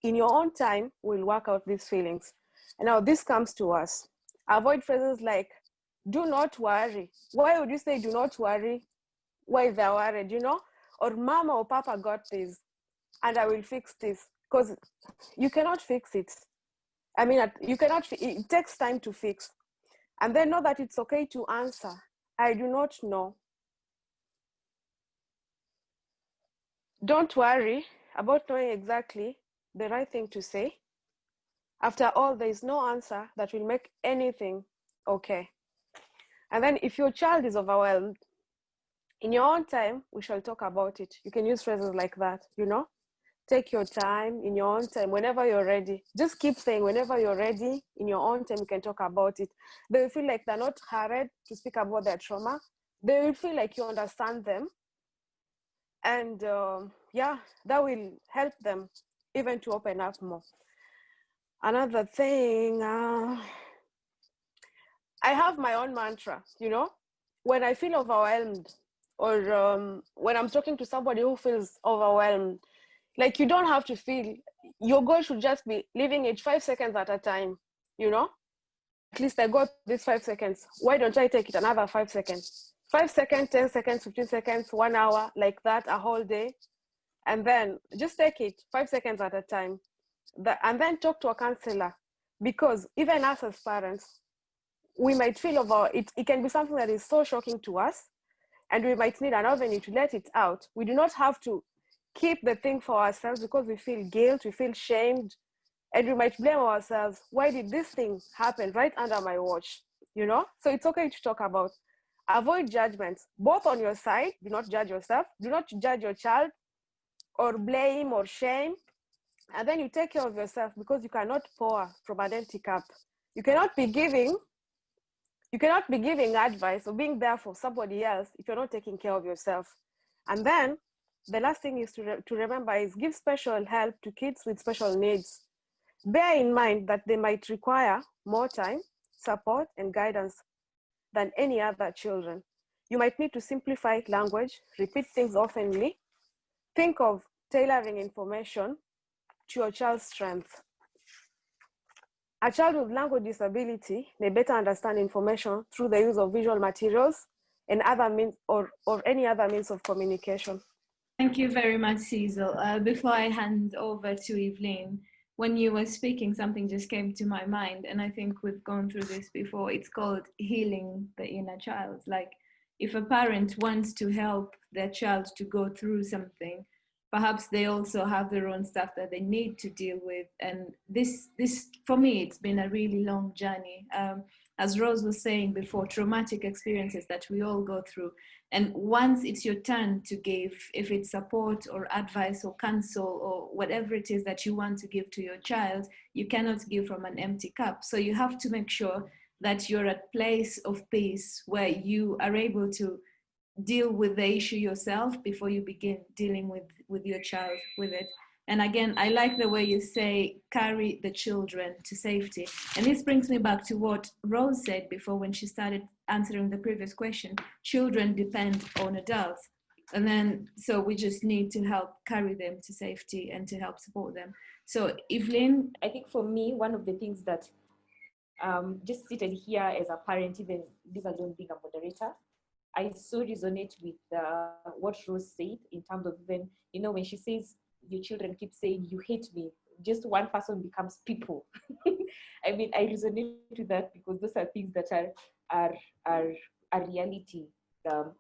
In your own time, we'll work out these feelings. And now this comes to us. Avoid phrases like, do not worry. Why would you say do not worry? Why they're worried, you know? Or mama or papa got this, and I will fix this. Because you cannot fix it. I mean, you cannot, it takes time to fix. And then know that it's okay to answer, I do not know. Don't worry about knowing exactly the right thing to say. After all, there is no answer that will make anything okay. And then if your child is overwhelmed, in your own time, we shall talk about it. You can use phrases like that, you know? Take your time, in your own time, whenever you're ready. Just keep saying, whenever you're ready, in your own time, you can talk about it. They will feel like they're not hurried to speak about their trauma. They will feel like you understand them. And yeah, that will help them even to open up more. Another thing, I have my own mantra, you know? When I feel overwhelmed, or when I'm talking to somebody who feels overwhelmed, Like, you don't have to feel, your goal should just be living it 5 seconds at a time, you know? At least I got this 5 seconds. Why don't I take it another 5 seconds? 5 seconds, 10 seconds, 15 seconds, 1 hour, like that, a whole day. And then just take it 5 seconds at a time. And then talk to a counselor, because even us as parents, we might feel it can be something that is so shocking to us, and we might need an avenue to let it out. We do not have to keep the thing for ourselves because we feel guilt, we feel shamed, and we might blame ourselves. Why did this thing happen right under my watch? You know? So it's okay to talk about. Avoid judgments, both on your side. Do not judge yourself. Do not judge your child or blame or shame. And then you take care of yourself, because you cannot pour from an empty cup. You cannot be giving advice or being there for somebody else if you're not taking care of yourself. And then the last thing is to remember is give special help to kids with special needs. Bear in mind that they might require more time, support, and guidance than any other children. You might need to simplify language, repeat things oftenly, think of tailoring information to your child's strength. A child with language disability may better understand information through the use of visual materials and other means or any other means of communication. Thank you very much, Cyzel. Before I hand over to Evelyne, when you were speaking, something just came to my mind, and I think we've gone through this before. It's called healing the inner child. Like, if a parent wants to help their child to go through something, perhaps they also have their own stuff that they need to deal with. And this for me, it's been a really long journey. As Rose was saying before, traumatic experiences that we all go through. And once it's your turn to give, if it's support or advice or counsel or whatever it is that you want to give to your child, you cannot give from an empty cup. So you have to make sure that you're at a place of peace where you are able to deal with the issue yourself before you begin dealing with your child with it. And again, I like the way you say, carry the children to safety. And this brings me back to what Rose said before when she started answering the previous question. Children depend on adults. And then, so we just need to help carry them to safety and to help support them. So Evelyne? I think for me, one of the things that just seated here as a parent, even leave alone being a moderator, I so resonate with what Rose said in terms of even, you know, when she says, your children keep saying, you hate me, just one person becomes people. I mean, I resonate with that because those are things that are a reality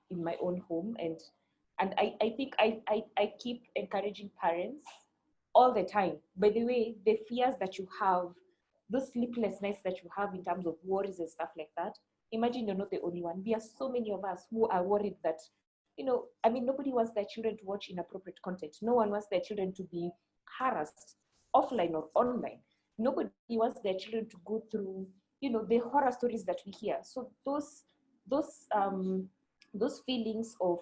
in my own home. And I think I keep encouraging parents all the time. By the way, the fears that you have, those sleepless nights that you have in terms of worries and stuff like that, imagine you're not the only one. There are so many of us who are worried that, you know, I mean, nobody wants their children to watch inappropriate content. No one wants their children to be harassed offline or online. Nobody wants their children to go through, you know, the horror stories that we hear. So those feelings of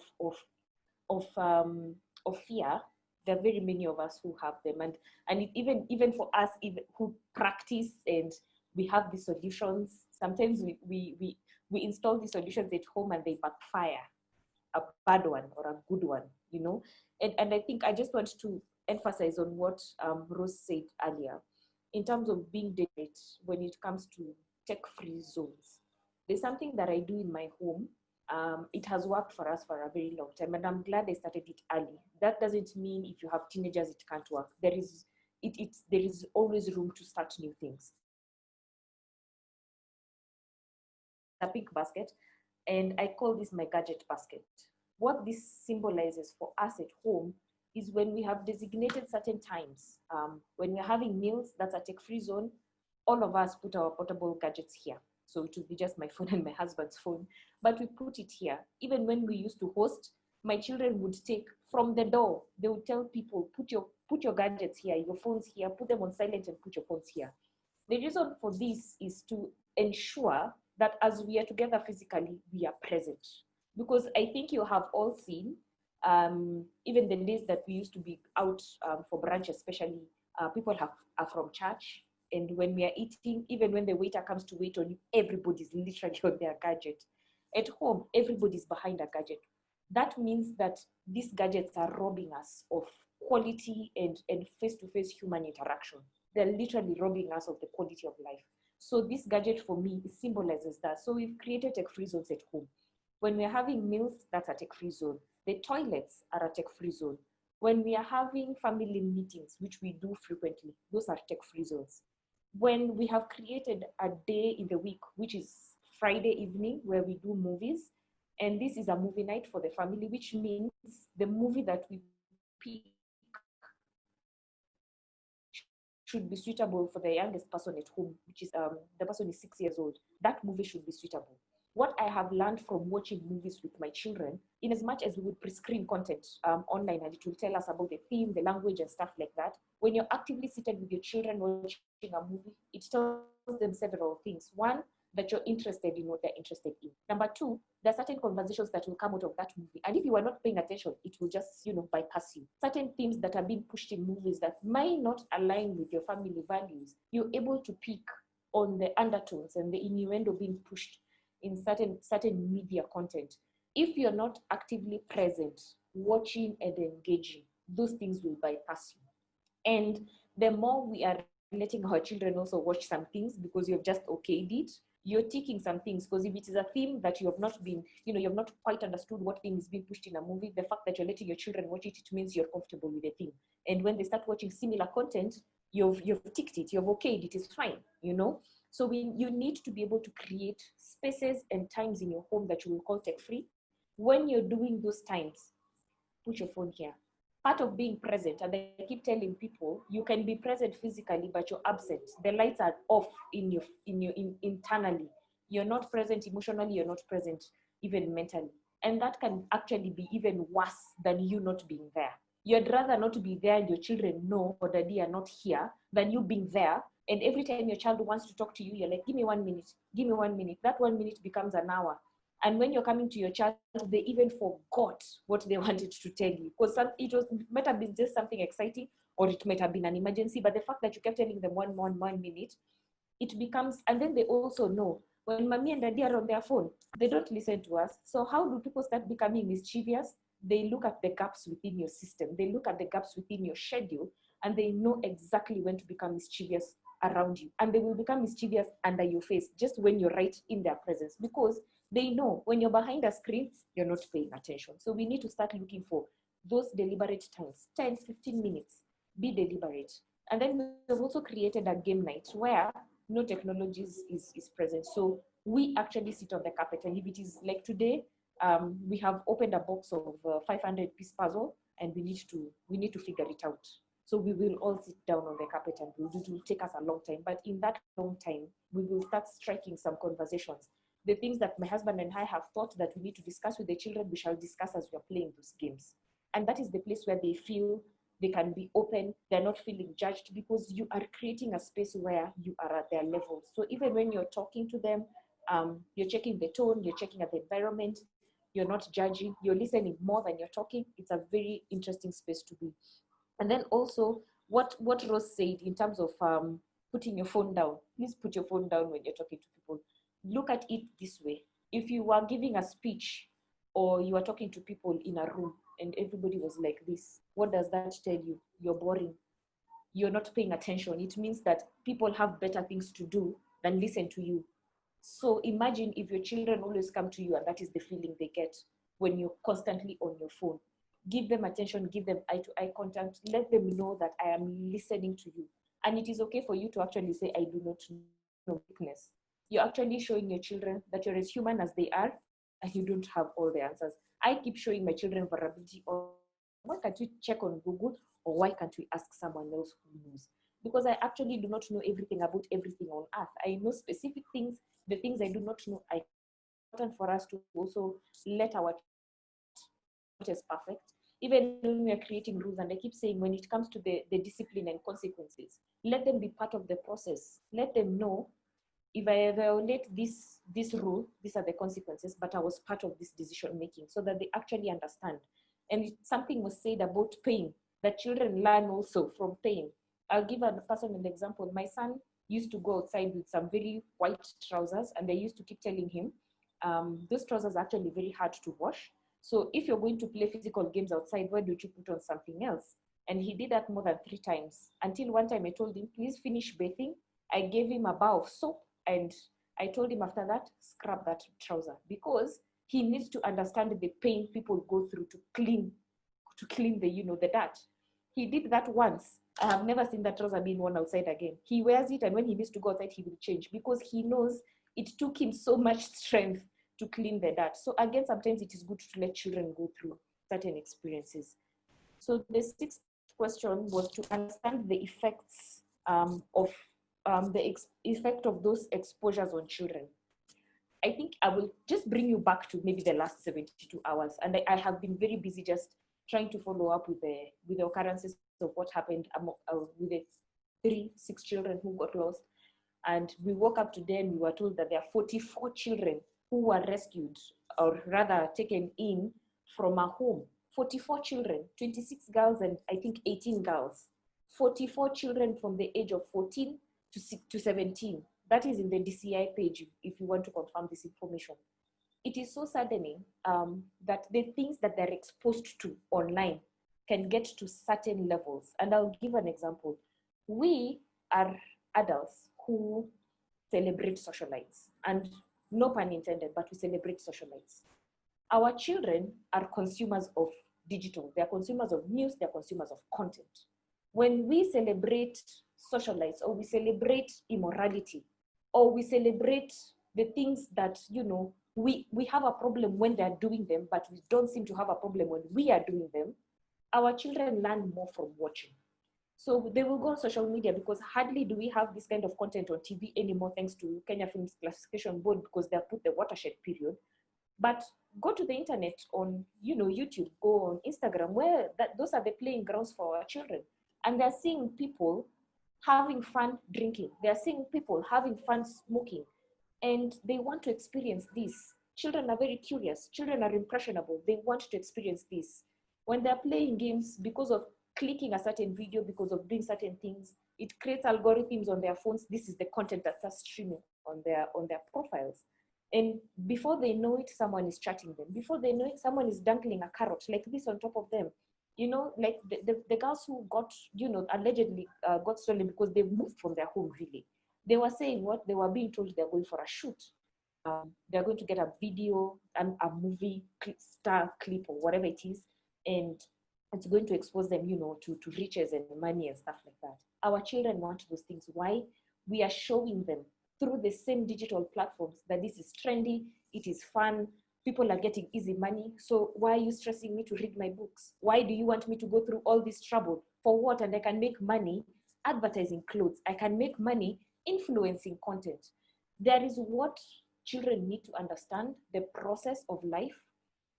fear, there are very many of us who have them, and even for us, even who practice and we have the solutions. Sometimes we install the solutions at home and they backfire, a bad one or a good one, you know. And I think I just want to emphasize on what Rose said earlier in terms of being deliberate when it comes to tech-free zones. There's something that I do in my home. It has worked for us for a very long time, and I'm glad I started it early. That doesn't mean if you have teenagers it can't work. There is always room to start new things. A big basket, and I call this my gadget basket. What this symbolizes for us at home is when we have designated certain times, when we're having meals, that's a tech-free zone, all of us put our portable gadgets here. So it would be just my phone and my husband's phone, but we put it here. Even when we used to host, my children would take from the door, they would tell people, put your gadgets here, your phones here, put them on silent and put your phones here. The reason for this is to ensure that as we are together physically, we are present. Because I think you have all seen, even the days that we used to be out for brunch, especially, people are from church. And when we are eating, even when the waiter comes to wait on you, everybody's literally on their gadget. At home, everybody's behind a gadget. That means that these gadgets are robbing us of quality and face-to-face human interaction. They're literally robbing us of the quality of life. So this gadget for me symbolizes that. So we've created tech-free zones at home. When we're having meals, that's a tech-free zone. The toilets are a tech-free zone. When we are having family meetings, which we do frequently, those are tech-free zones. When we have created a day in the week, which is Friday evening, where we do movies, and this is a movie night for the family, which means the movie that we pick should be suitable for the youngest person at home, which is the person is 6 years old. That movie should be suitable. What I have learned from watching movies with my children, in as much as we would pre-screen content online and it will tell us about the theme, the language and stuff like that, when you're actively seated with your children watching a movie, it tells them several things. One, that you're interested in what they're interested in. Number two, there are certain conversations that will come out of that movie. And if you are not paying attention, it will just, bypass you. Certain themes that are being pushed in movies that might not align with your family values, you're able to pick on the undertones and the innuendo being pushed in certain media content. If you're not actively present, watching and engaging, those things will bypass you. And the more we are letting our children also watch some things because you've just okayed it, you're ticking some things, because if it is a theme that you have not been, you've not quite understood what theme is being pushed in a movie, the fact that you're letting your children watch it, it means you're comfortable with the theme. And when they start watching similar content, you've ticked it, you've okayed it, is fine, So you need to be able to create spaces and times in your home that you will call tech-free. When you're doing those times, put your phone here. Part of being present, and I keep telling people, you can be present physically, but you're absent. The lights are off internally. You're not present emotionally, you're not present even mentally. And that can actually be even worse than you not being there. You'd rather not be there and your children know or daddy are not here than you being there. And every time your child wants to talk to you, you're like, give me 1 minute, give me 1 minute. That 1 minute becomes an hour. And when you're coming to your child, they even forgot what they wanted to tell you. Because it might have been just something exciting, or it might have been an emergency. But the fact that you kept telling them one minute, it becomes, and then they also know when mommy and daddy are on their phone, they don't listen to us. So how do people start becoming mischievous? They look at the gaps within your system. They look at the gaps within your schedule, and they know exactly when to become mischievous around you. And they will become mischievous under your face just when you're right in their presence, because they know when you're behind a screen, you're not paying attention. So we need to start looking for those deliberate times, 10, 15 minutes, be deliberate. And then we've also created a game night where no technologies is present. So we actually sit on the carpet, and if it is like today, we have opened a box of 500-piece puzzle, and we need to figure it out. So we will all sit down on the carpet, and it will take us a long time. But in that long time, we will start striking some conversations. The things that my husband and I have thought that we need to discuss with the children, we shall discuss as we are playing those games. And that is the place where they feel they can be open, they're not feeling judged, because you are creating a space where you are at their level. So even when you're talking to them, you're checking the tone, you're checking at the environment, you're not judging, you're listening more than you're talking. It's a very interesting space to be. And then also what Rose said in terms of putting your phone down, please put your phone down when you're talking to people. Look at it this way. If you were giving a speech or you are talking to people in a room and everybody was like this, what does that tell you? You're boring. You're not paying attention. It means that people have better things to do than listen to you. So imagine if your children always come to you and that is the feeling they get when you're constantly on your phone. Give them attention, give them eye-to-eye contact, let them know that I am listening to you. And it is okay for you to actually say, I do not know weakness. You're actually showing your children that you're as human as they are and you don't have all the answers. I keep showing my children vulnerability. Why can't we check on Google, or why can't we ask someone else who knows? Because I actually do not know everything about everything on earth. I know specific things. The things I do not know, it's important for us to also let our what is perfect. Even when we are creating rules, and I keep saying when it comes to the discipline and consequences, let them be part of the process. Let them know, if I violate this rule, these are the consequences, but I was part of this decision making, so that they actually understand. And something was said about pain, that children learn also from pain. I'll give a personal example. My son used to go outside with some very white trousers, and I used to keep telling him, those trousers are actually very hard to wash. So if you're going to play physical games outside, why don't you put on something else? And he did that more than 3 times, until one time I told him, please finish bathing. I gave him a bar of soap, and I told him after that, scrub that trouser, because he needs to understand the pain people go through to clean the dirt. He did that once. I have never seen that trouser being worn outside again. He wears it, and when he needs to go outside, he will change, because he knows it took him so much strength to clean the dirt. So again, sometimes it is good to let children go through certain experiences. So the 6th question was to understand the effects effect of those exposures on children. I think I will just bring you back to maybe the last 72 hours. And I have been very busy just trying to follow up with the occurrences of what happened with the 6 children who got lost. And we woke up today and we were told that there are 44 children who were rescued, or rather taken in from a home. 44 children, 26 girls and I think 18 girls. 44 children from the age of 14 to 17. That is in the DCI page if you want to confirm this information. It is so saddening that the things that they're exposed to online can get to certain levels. And I'll give an example. We are adults who celebrate socialites, and no pun intended, but we celebrate socialites. Our children are consumers of digital. They're consumers of news, they're consumers of content. When we celebrate socialites, or we celebrate immorality, or we celebrate the things that, we have a problem when they're doing them, but we don't seem to have a problem when we are doing them, our children learn more from watching. So they will go on social media, because hardly do we have this kind of content on TV anymore, thanks to Kenya Films Classification Board, because they have put the watershed period. But go to the internet on, YouTube, go on Instagram, where those are the playing grounds for our children. And they're seeing people having fun drinking. They're seeing people having fun smoking. And they want to experience this. Children are very curious. Children are impressionable. They want to experience this. When they're playing games, because of clicking a certain video, because of doing certain things, it creates algorithms on their phones. This is the content that starts streaming on their profiles. And before they know it, someone is chatting them. Before they know it, someone is dangling a carrot like this on top of them. Like the girls who got, allegedly got stolen because they moved from their home, really. They were saying what? They were being told they're going for a shoot. They're going to get a video and a movie star clip or whatever it is. And it's going to expose them, to riches and money and stuff like that. Our children want those things. Why? We are showing them through the same digital platforms that this is trendy, it is fun, people are getting easy money. So why are you stressing me to read my books? Why do you want me to go through all this trouble? For what? And I can make money advertising clothes. I can make money influencing content. There is what children need to understand, the process of life.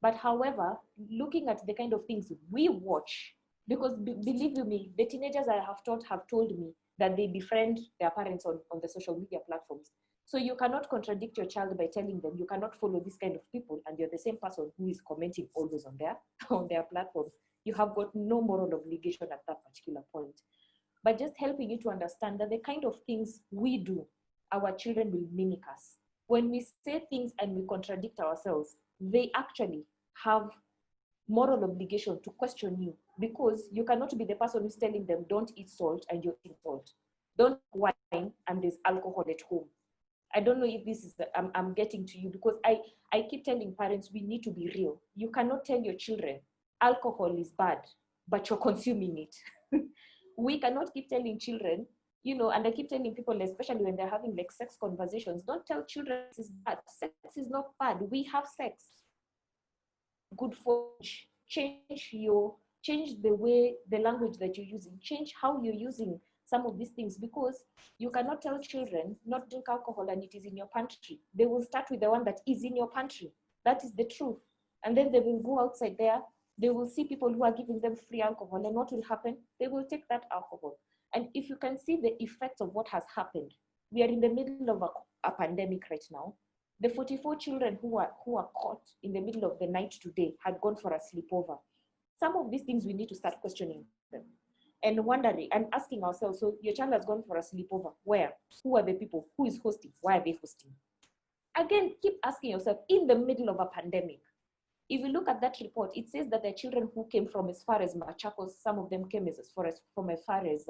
But however, looking at the kind of things we watch, because believe you me, the teenagers I have taught have told me that they befriend their parents on the social media platforms. So you cannot contradict your child by telling them you cannot follow this kind of people, and you're the same person who is commenting always on their platforms. You have got no moral obligation at that particular point. But just helping you to understand that the kind of things we do, our children will mimic us. When we say things and we contradict ourselves, they actually have moral obligation to question you, because you cannot be the person who's telling them don't eat salt and you're eating salt. Don't wine and there's alcohol at home. I don't know if this is, I'm getting to you, because I keep telling parents we need to be real. You cannot tell your children alcohol is bad, but you're consuming it. We cannot keep telling children, and I keep telling people, especially when they're having like sex conversations, don't tell children this is bad. Sex is not bad. We have sex. Good for change the language that you're using, change how you're using some of these things, because you cannot tell children not drink alcohol and it is in your pantry. They will start with the one that is in your pantry. That is the truth. And then they will go outside there, they will see people who are giving them free alcohol, and what will happen? They will take that alcohol. And if you can see the effects of what has happened, we are in the middle of a pandemic right now. The 44 children who are caught in the middle of the night today had gone for a sleepover. Some of these things we need to start questioning them and wondering and asking ourselves, so your child has gone for a sleepover. Where? Who are the people? Who is hosting? Why are they hosting? Again, keep asking yourself, in the middle of a pandemic, If you look at that report, it says that there are children who came from as far as Machakos, some of them came from as far as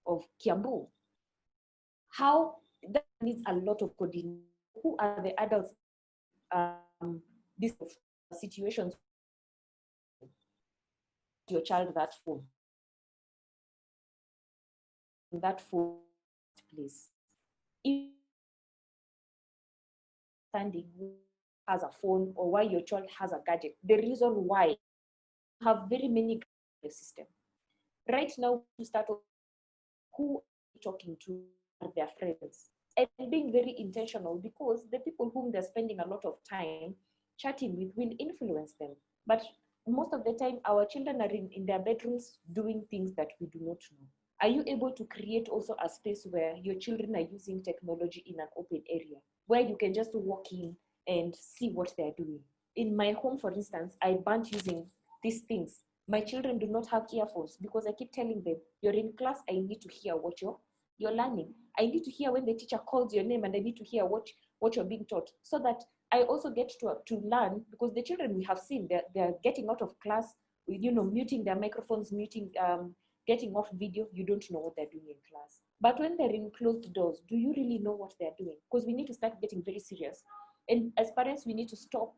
of Kiambu. How that needs a lot of coordination. Who are the adults these situations? Your child that phone. That phone, please. If standing has a phone or why your child has a gadget, the reason why you have very many in the system. Right now, to start who are you talking to are their friends and being very intentional, because the people whom they're spending a lot of time chatting with will influence them. But most of the time, our children are in their bedrooms doing things that we do not know. Are you able to create also a space where your children are using technology in an open area where you can just walk in and see what they're doing? In my home, for instance, I banned using these things. My children do not have earphones because I keep telling them, you're in class, I need to hear what you're learning. I need to hear when the teacher calls your name, and I need to hear what you're being taught, so that I also get to learn, because the children we have seen, they're getting out of class, muting their microphones, getting off video. You don't know what they're doing in class. But when they're in closed doors, do you really know what they're doing? Because we need to start getting very serious. And as parents, we need to stop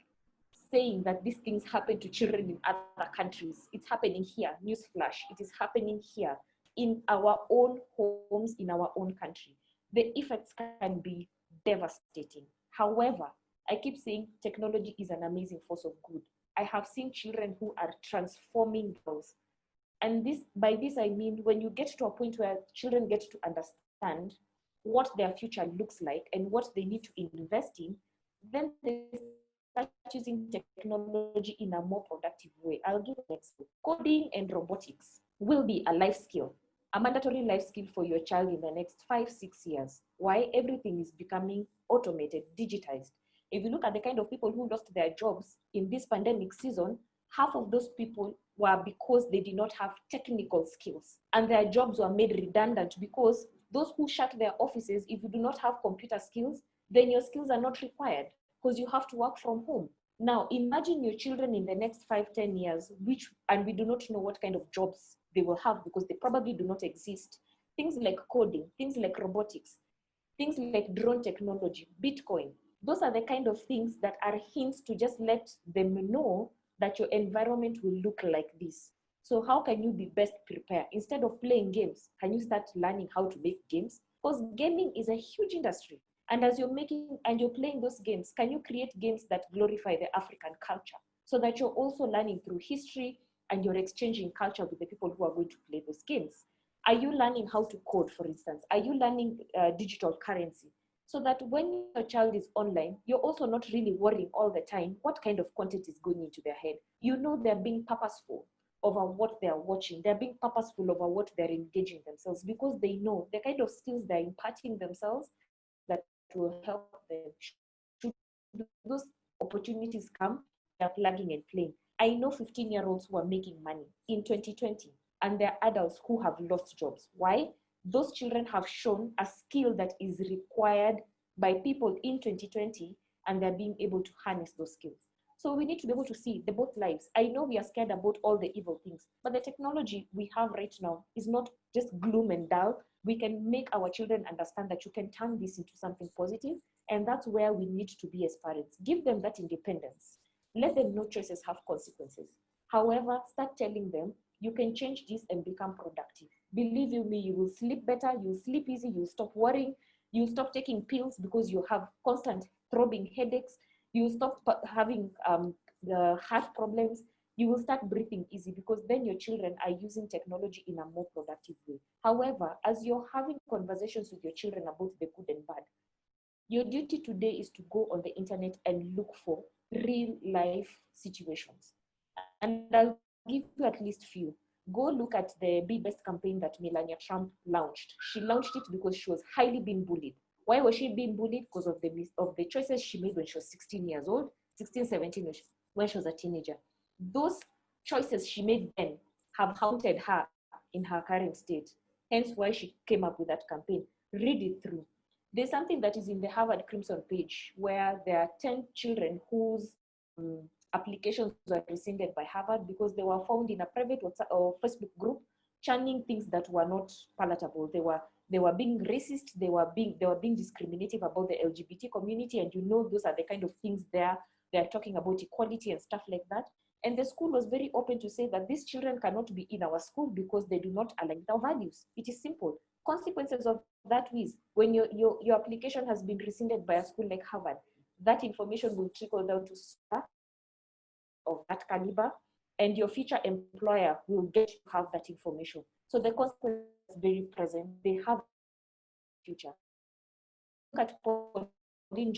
saying that these things happen to children in other countries. It's happening here. Newsflash, it is happening here in our own homes, in our own country. The effects can be devastating. However, I keep saying technology is an amazing force of good. I have seen children who are transforming those. And by this, I mean, when you get to a point where children get to understand what their future looks like and what they need to invest in, then they start using technology in a more productive way. I'll give an example. Coding and robotics will be a life skill, a mandatory life skill for your child in the next 5-6 years. Why? Everything is becoming automated, digitized. If you look at the kind of people who lost their jobs in this pandemic season, half of those people were because they did not have technical skills, and their jobs were made redundant because those who shut their offices, if you do not have computer skills, then your skills are not required because you have to work from home. Now, imagine your children in the next 5-10 years, and we do not know what kind of jobs they will have because they probably do not exist. Things like coding, things like robotics, things like drone technology, Bitcoin. Those are the kind of things that are hints to just let them know that your environment will look like this. So how can you be best prepared? Instead of playing games, can you start learning how to make games? Because gaming is a huge industry. And as you're making and you're playing those games, can you create games that glorify the African culture so that you're also learning through history and you're exchanging culture with the people who are going to play those games? Are you learning how to code, for instance? Are you learning digital currency? So that when your child is online, you're also not really worrying all the time what kind of content is going into their head. You know they're being purposeful over what they're watching. They're being purposeful over what they're engaging themselves, because they know the kind of skills they're imparting themselves that will help them. Should those opportunities come, they're plugging and playing. I know 15-year-olds who are making money in 2020, and they're adults who have lost jobs. Why? Those children have shown a skill that is required by people in 2020, and they're being able to harness those skills. So we need to be able to see the both lives. I know we are scared about all the evil things, but the technology we have right now is not just gloom and dull. We can make our children understand that you can turn this into something positive, and that's where we need to be as parents. Give them that independence. Let them know choices have consequences. However, start telling them you can change this and become productive. Believe you me, you will sleep better, you will sleep easy, you will stop worrying, you will stop taking pills because you have constant throbbing headaches, you will stop having the heart problems, you will start breathing easy, because then your children are using technology in a more productive way. However, as you're having conversations with your children about the good and bad, your duty today is to go on the internet and look for real life situations. And I'll give you at least few. Go look at the Be Best campaign that Melania Trump launched. She launched it because she was highly being bullied. Why was she being bullied? Because of the choices she made when she was 16 years old, 16, 17, when she was a teenager. Those choices she made then have haunted her in her current state. Hence why she came up with that campaign. Read it through. There's something that is in the Harvard Crimson page where there are 10 children whose applications were rescinded by Harvard because they were found in a private WhatsApp or Facebook group chanting things that were not palatable. They were being racist, they were being discriminative about the LGBT community, and you know those are the kind of things they're talking about equality and stuff like that. And the school was very open to say that these children cannot be in our school because they do not align with our values. It is simple. Consequences of that is when your application has been rescinded by a school like Harvard, that information will trickle down to staff of that caliber, and your future employer will get to have that information. So the consequence is very present. They have a future. Look at Pauline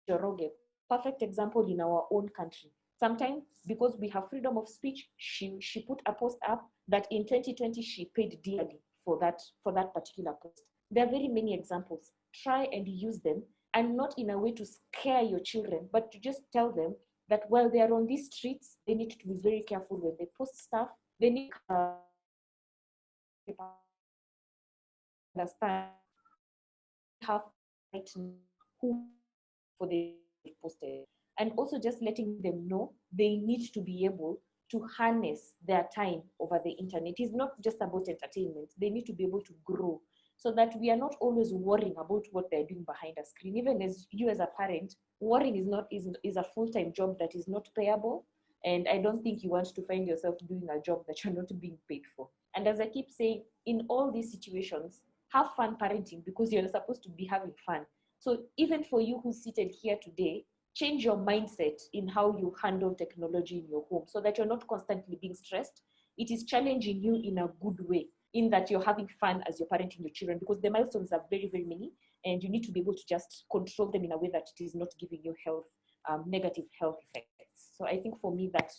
Njoroge, perfect example in our own country. Sometimes, because we have freedom of speech, she put a post up that in 2020 she paid dearly for that particular post. There are very many examples. Try and use them, and not in a way to scare your children, but to just tell them that while they are on these streets, they need to be very careful when they post stuff. They need to understand have who for the posted, and also just letting them know they need to be able to harness their time over the internet. It's not just about entertainment. They need to be able to grow so that we are not always worrying about what they're doing behind a screen. Even as you as a parent, worrying is a full-time job that is not payable. And I don't think you want to find yourself doing a job that you're not being paid for. And as I keep saying, in all these situations, have fun parenting because you're supposed to be having fun. So even for you who's seated here today, change your mindset in how you handle technology in your home so that you're not constantly being stressed. It is challenging you in a good way, in that you're having fun as you're parenting your children, because the milestones are very, very many, and you need to be able to just control them in a way that it is not giving you negative health effects. So I think for me that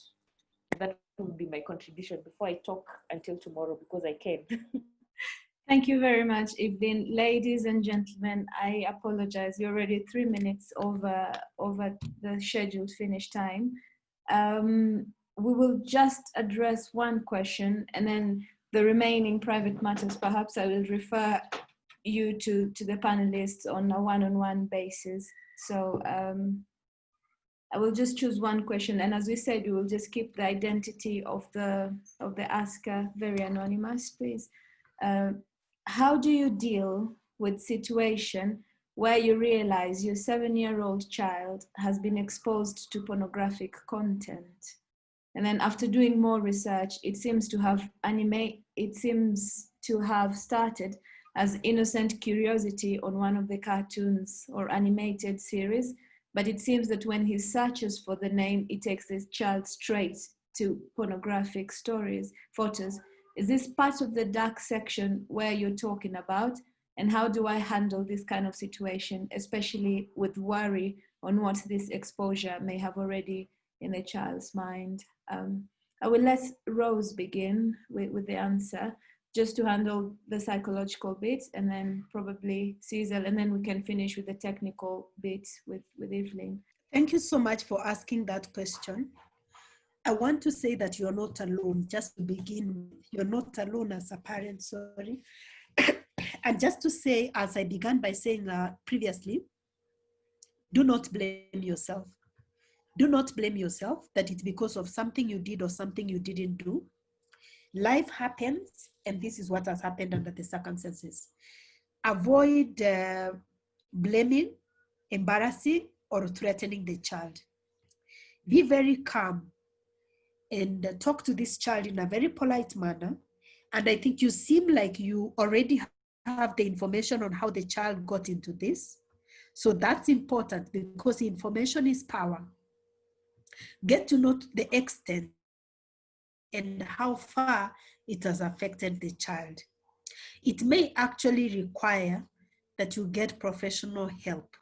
would be my contribution before I talk until tomorrow, because I can. Thank you very much, Evelyne. Ladies and gentlemen, I apologize. You're already 3 minutes over the scheduled finish time. We will just address one question, and then the remaining private matters, perhaps I will refer you to the panelists on a one-on-one basis. So I will just choose one question, and as we said, we will just keep the identity of the asker very anonymous, please. How do you deal with situation where you realize your 7-year-old child has been exposed to pornographic content, and then after doing more research, it seems to have started as innocent curiosity on one of the cartoons or animated series, but it seems that when he searches for the name, it takes this child straight to pornographic stories, photos. Is this part of the dark section where you're talking about? And how do I handle this kind of situation, especially with worry on what this exposure may have already in the child's mind? I will let Rose begin with the answer, just to handle the psychological bit, and then probably Cyzel, and then we can finish with the technical bit with Evelyne. Thank you so much for asking that question. I want to say that you're not alone, just to begin with. You're not alone as a parent, sorry. And just to say, as I began by saying previously, do not blame yourself. Do not blame yourself that it's because of something you did or something you didn't do. Life happens, and this is what has happened under the circumstances. Avoid blaming, embarrassing, or threatening the child. Be very calm and talk to this child in a very polite manner. And I think you seem like you already have the information on how the child got into this. So that's important, because information is power. Get to know the extent and how far it has affected the child. It may actually require that you get professional help.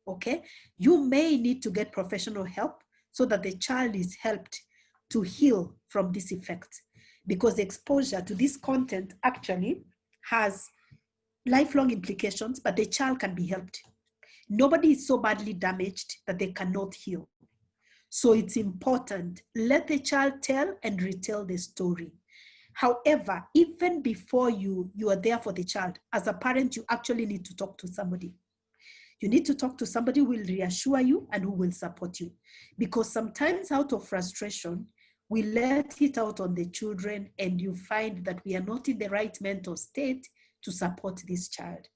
Okay? You may need to get professional help so that the child is helped to heal from this effect, because exposure to this content actually has lifelong implications, but the child can be helped. Nobody is so badly damaged that they cannot heal. So it's important, let the child tell and retell the story. However, even before you are there for the child, as a parent, you actually need to talk to somebody. You need to talk to somebody who will reassure you and who will support you. Because sometimes out of frustration, we let it out on the children, and you find that we are not in the right mental state to support this child.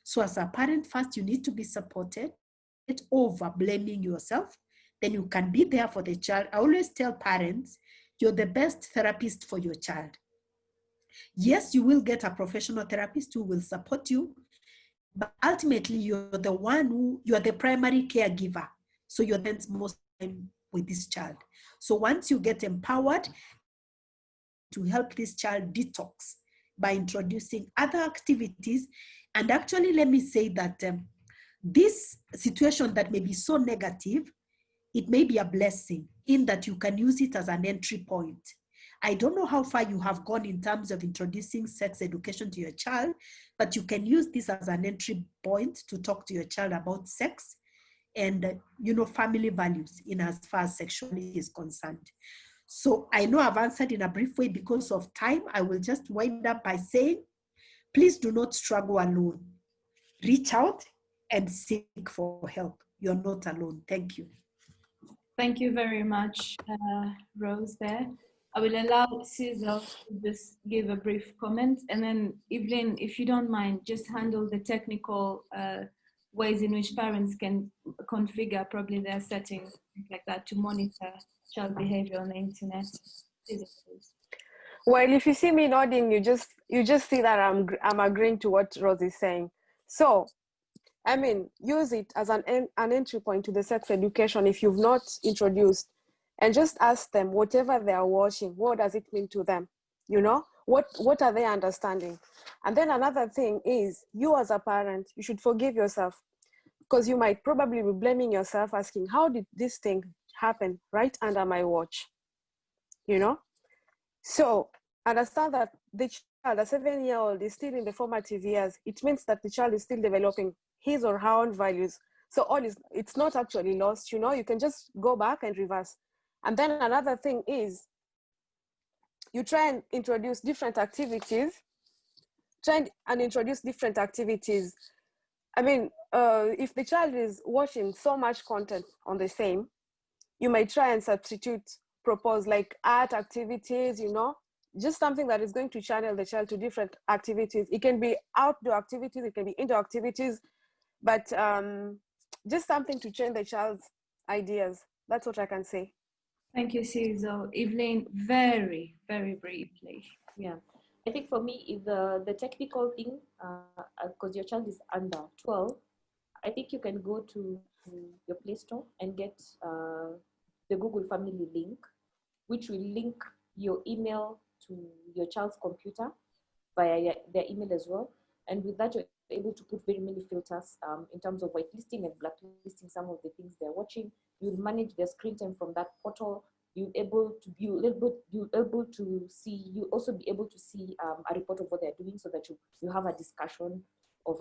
So as a parent, first, you need to be supported over blaming yourself. Then you can be there for the child. I always tell parents, you're the best therapist for your child. Yes, you will get a professional therapist who will support you, but ultimately you're the primary caregiver. So you're the most time with this child. So once you get empowered to help this child detox by introducing other activities, and actually let me say that this situation that may be so negative, it may be a blessing in that you can use it as an entry point. I don't know how far you have gone in terms of introducing sex education to your child, but you can use this as an entry point to talk to your child about sex and family values in as far as sexuality is concerned. So I know I've answered in a brief way because of time. I will just wind up by saying, please do not struggle alone. Reach out and seek for help. You're not alone. Thank you. Thank you very much, Rose, there. I will allow Cyzel to just give a brief comment, and then Evelyne, if you don't mind, just handle the technical ways in which parents can configure probably their settings, things like that, to monitor child behavior on the internet. Cyzel, please. Well, if you see me nodding, you just see that I'm agreeing to what Rose is saying. So, I mean, use it as an entry point to the sex education if you've not introduced, and just ask them whatever they are watching, what does it mean to them? What are they understanding? And then another thing is, you as a parent, you should forgive yourself, because you might probably be blaming yourself, asking, how did this thing happen right under my watch? So understand that the child, a 7-year-old, is still in the formative years. It means that the child is still developing his or her own values. So it's not actually lost, you can just go back and reverse. And then another thing is, you try and introduce different activities. I mean, if the child is watching so much content on the same, you might try and propose like art activities, just something that is going to channel the child to different activities. It can be outdoor activities, it can be indoor activities, but just something to change the child's ideas. That's what I can say. Thank you, Cyzel. Evelyne, very, very briefly. Yeah, I think for me, if the technical thing, because your child is under 12, I think you can go to your Play Store and get the Google Family link, which will link your email to your child's computer via their email as well. And with that, you're able to put very many filters in terms of whitelisting and blacklisting some of the things they're watching. You'll manage their screen time from that portal. You'll also be able to see a report of what they're doing, so that you have a discussion of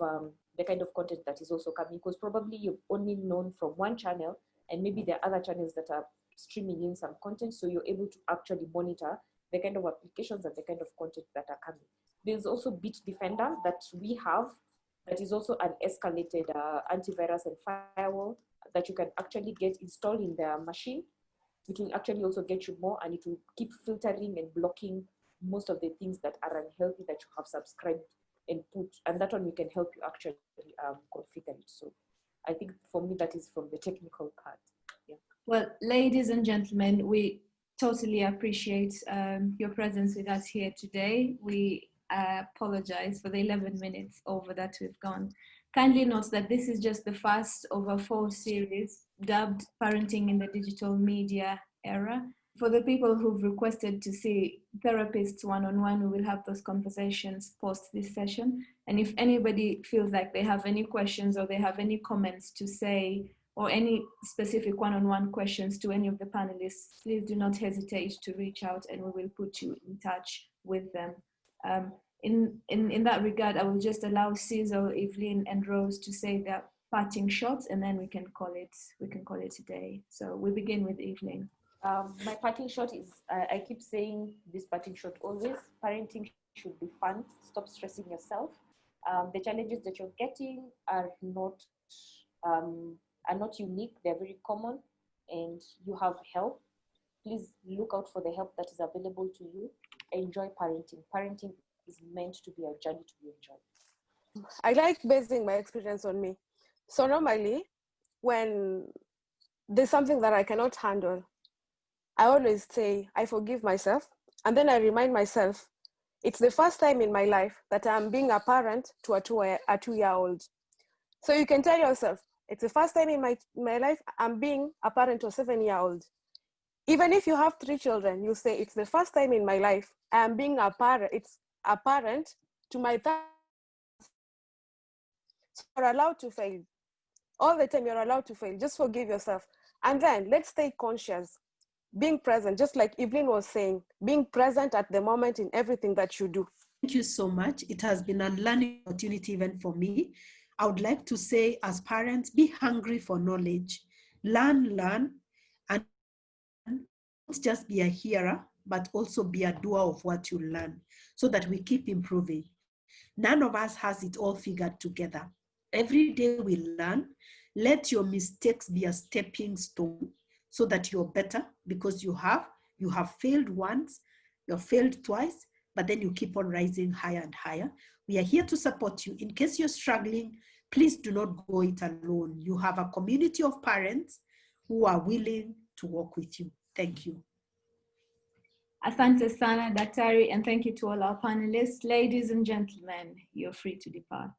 the kind of content that is also coming, because probably you've only known from one channel, and maybe there are other channels that are streaming in some content, so you're able to actually monitor the kind of applications and the kind of content that are coming. There's also Bitdefender that we have, that is also an escalated antivirus and firewall that you can actually get installed in the machine. It will actually also get you more, and it will keep filtering and blocking most of the things that are unhealthy that you have subscribed and put, and that one we can help you actually configure it. So I think for me, that is from the technical part. Yeah. Well, ladies and gentlemen, we totally appreciate your presence with us here today. We apologize for the 11 minutes over that we've gone. Kindly note that this is just the first of a 4 series dubbed Parenting in the Digital Media Era. For the people who've requested to see therapists one-on-one, we will have those conversations post this session. And if anybody feels like they have any questions or they have any comments to say, or any specific one-on-one questions to any of the panelists, please do not hesitate to reach out, and we will put you in touch with them. In that regard, I will just allow Cyzel, Evelyne, and Rose to say their parting shots, and then we can call it a day. So we begin with Evelyne. My parting shot is, I keep saying this parting shot always: parenting should be fun. Stop stressing yourself. The challenges that you're getting are not are not unique, they're very common, and you have help. Please look out for the help that is available to you. Enjoy parenting. Parenting is meant to be a journey to be enjoyed. I like basing my experience on me. So normally, when there's something that I cannot handle, I always say, I forgive myself. And then I remind myself, it's the first time in my life that I'm being a parent to a 2-year-old. So you can tell yourself, it's the first time in my life I'm being a parent to a 7-year-old. Even if you have 3 children, you say, it's the first time in my life I am being a parent. It's a parent to my third. So you're allowed to fail. All the time you're allowed to fail. Just forgive yourself. And then let's stay conscious. Being present, just like Evelyne was saying, being present at the moment in everything that you do. Thank you so much. It has been a learning opportunity even for me. I would like to say, as parents, be hungry for knowledge. Learn, and not just be a hearer, but also be a doer of what you learn, so that we keep improving. None of us has it all figured together. Every day we learn. Let your mistakes be a stepping stone so that you're better, because you have failed once, you've failed twice, but then you keep on rising higher and higher. We are here to support you. In case you're struggling, please do not go it alone. You have a community of parents who are willing to work with you. Thank you. Asante sana, Daktari, and thank you to all our panelists. Ladies and gentlemen, you're free to depart.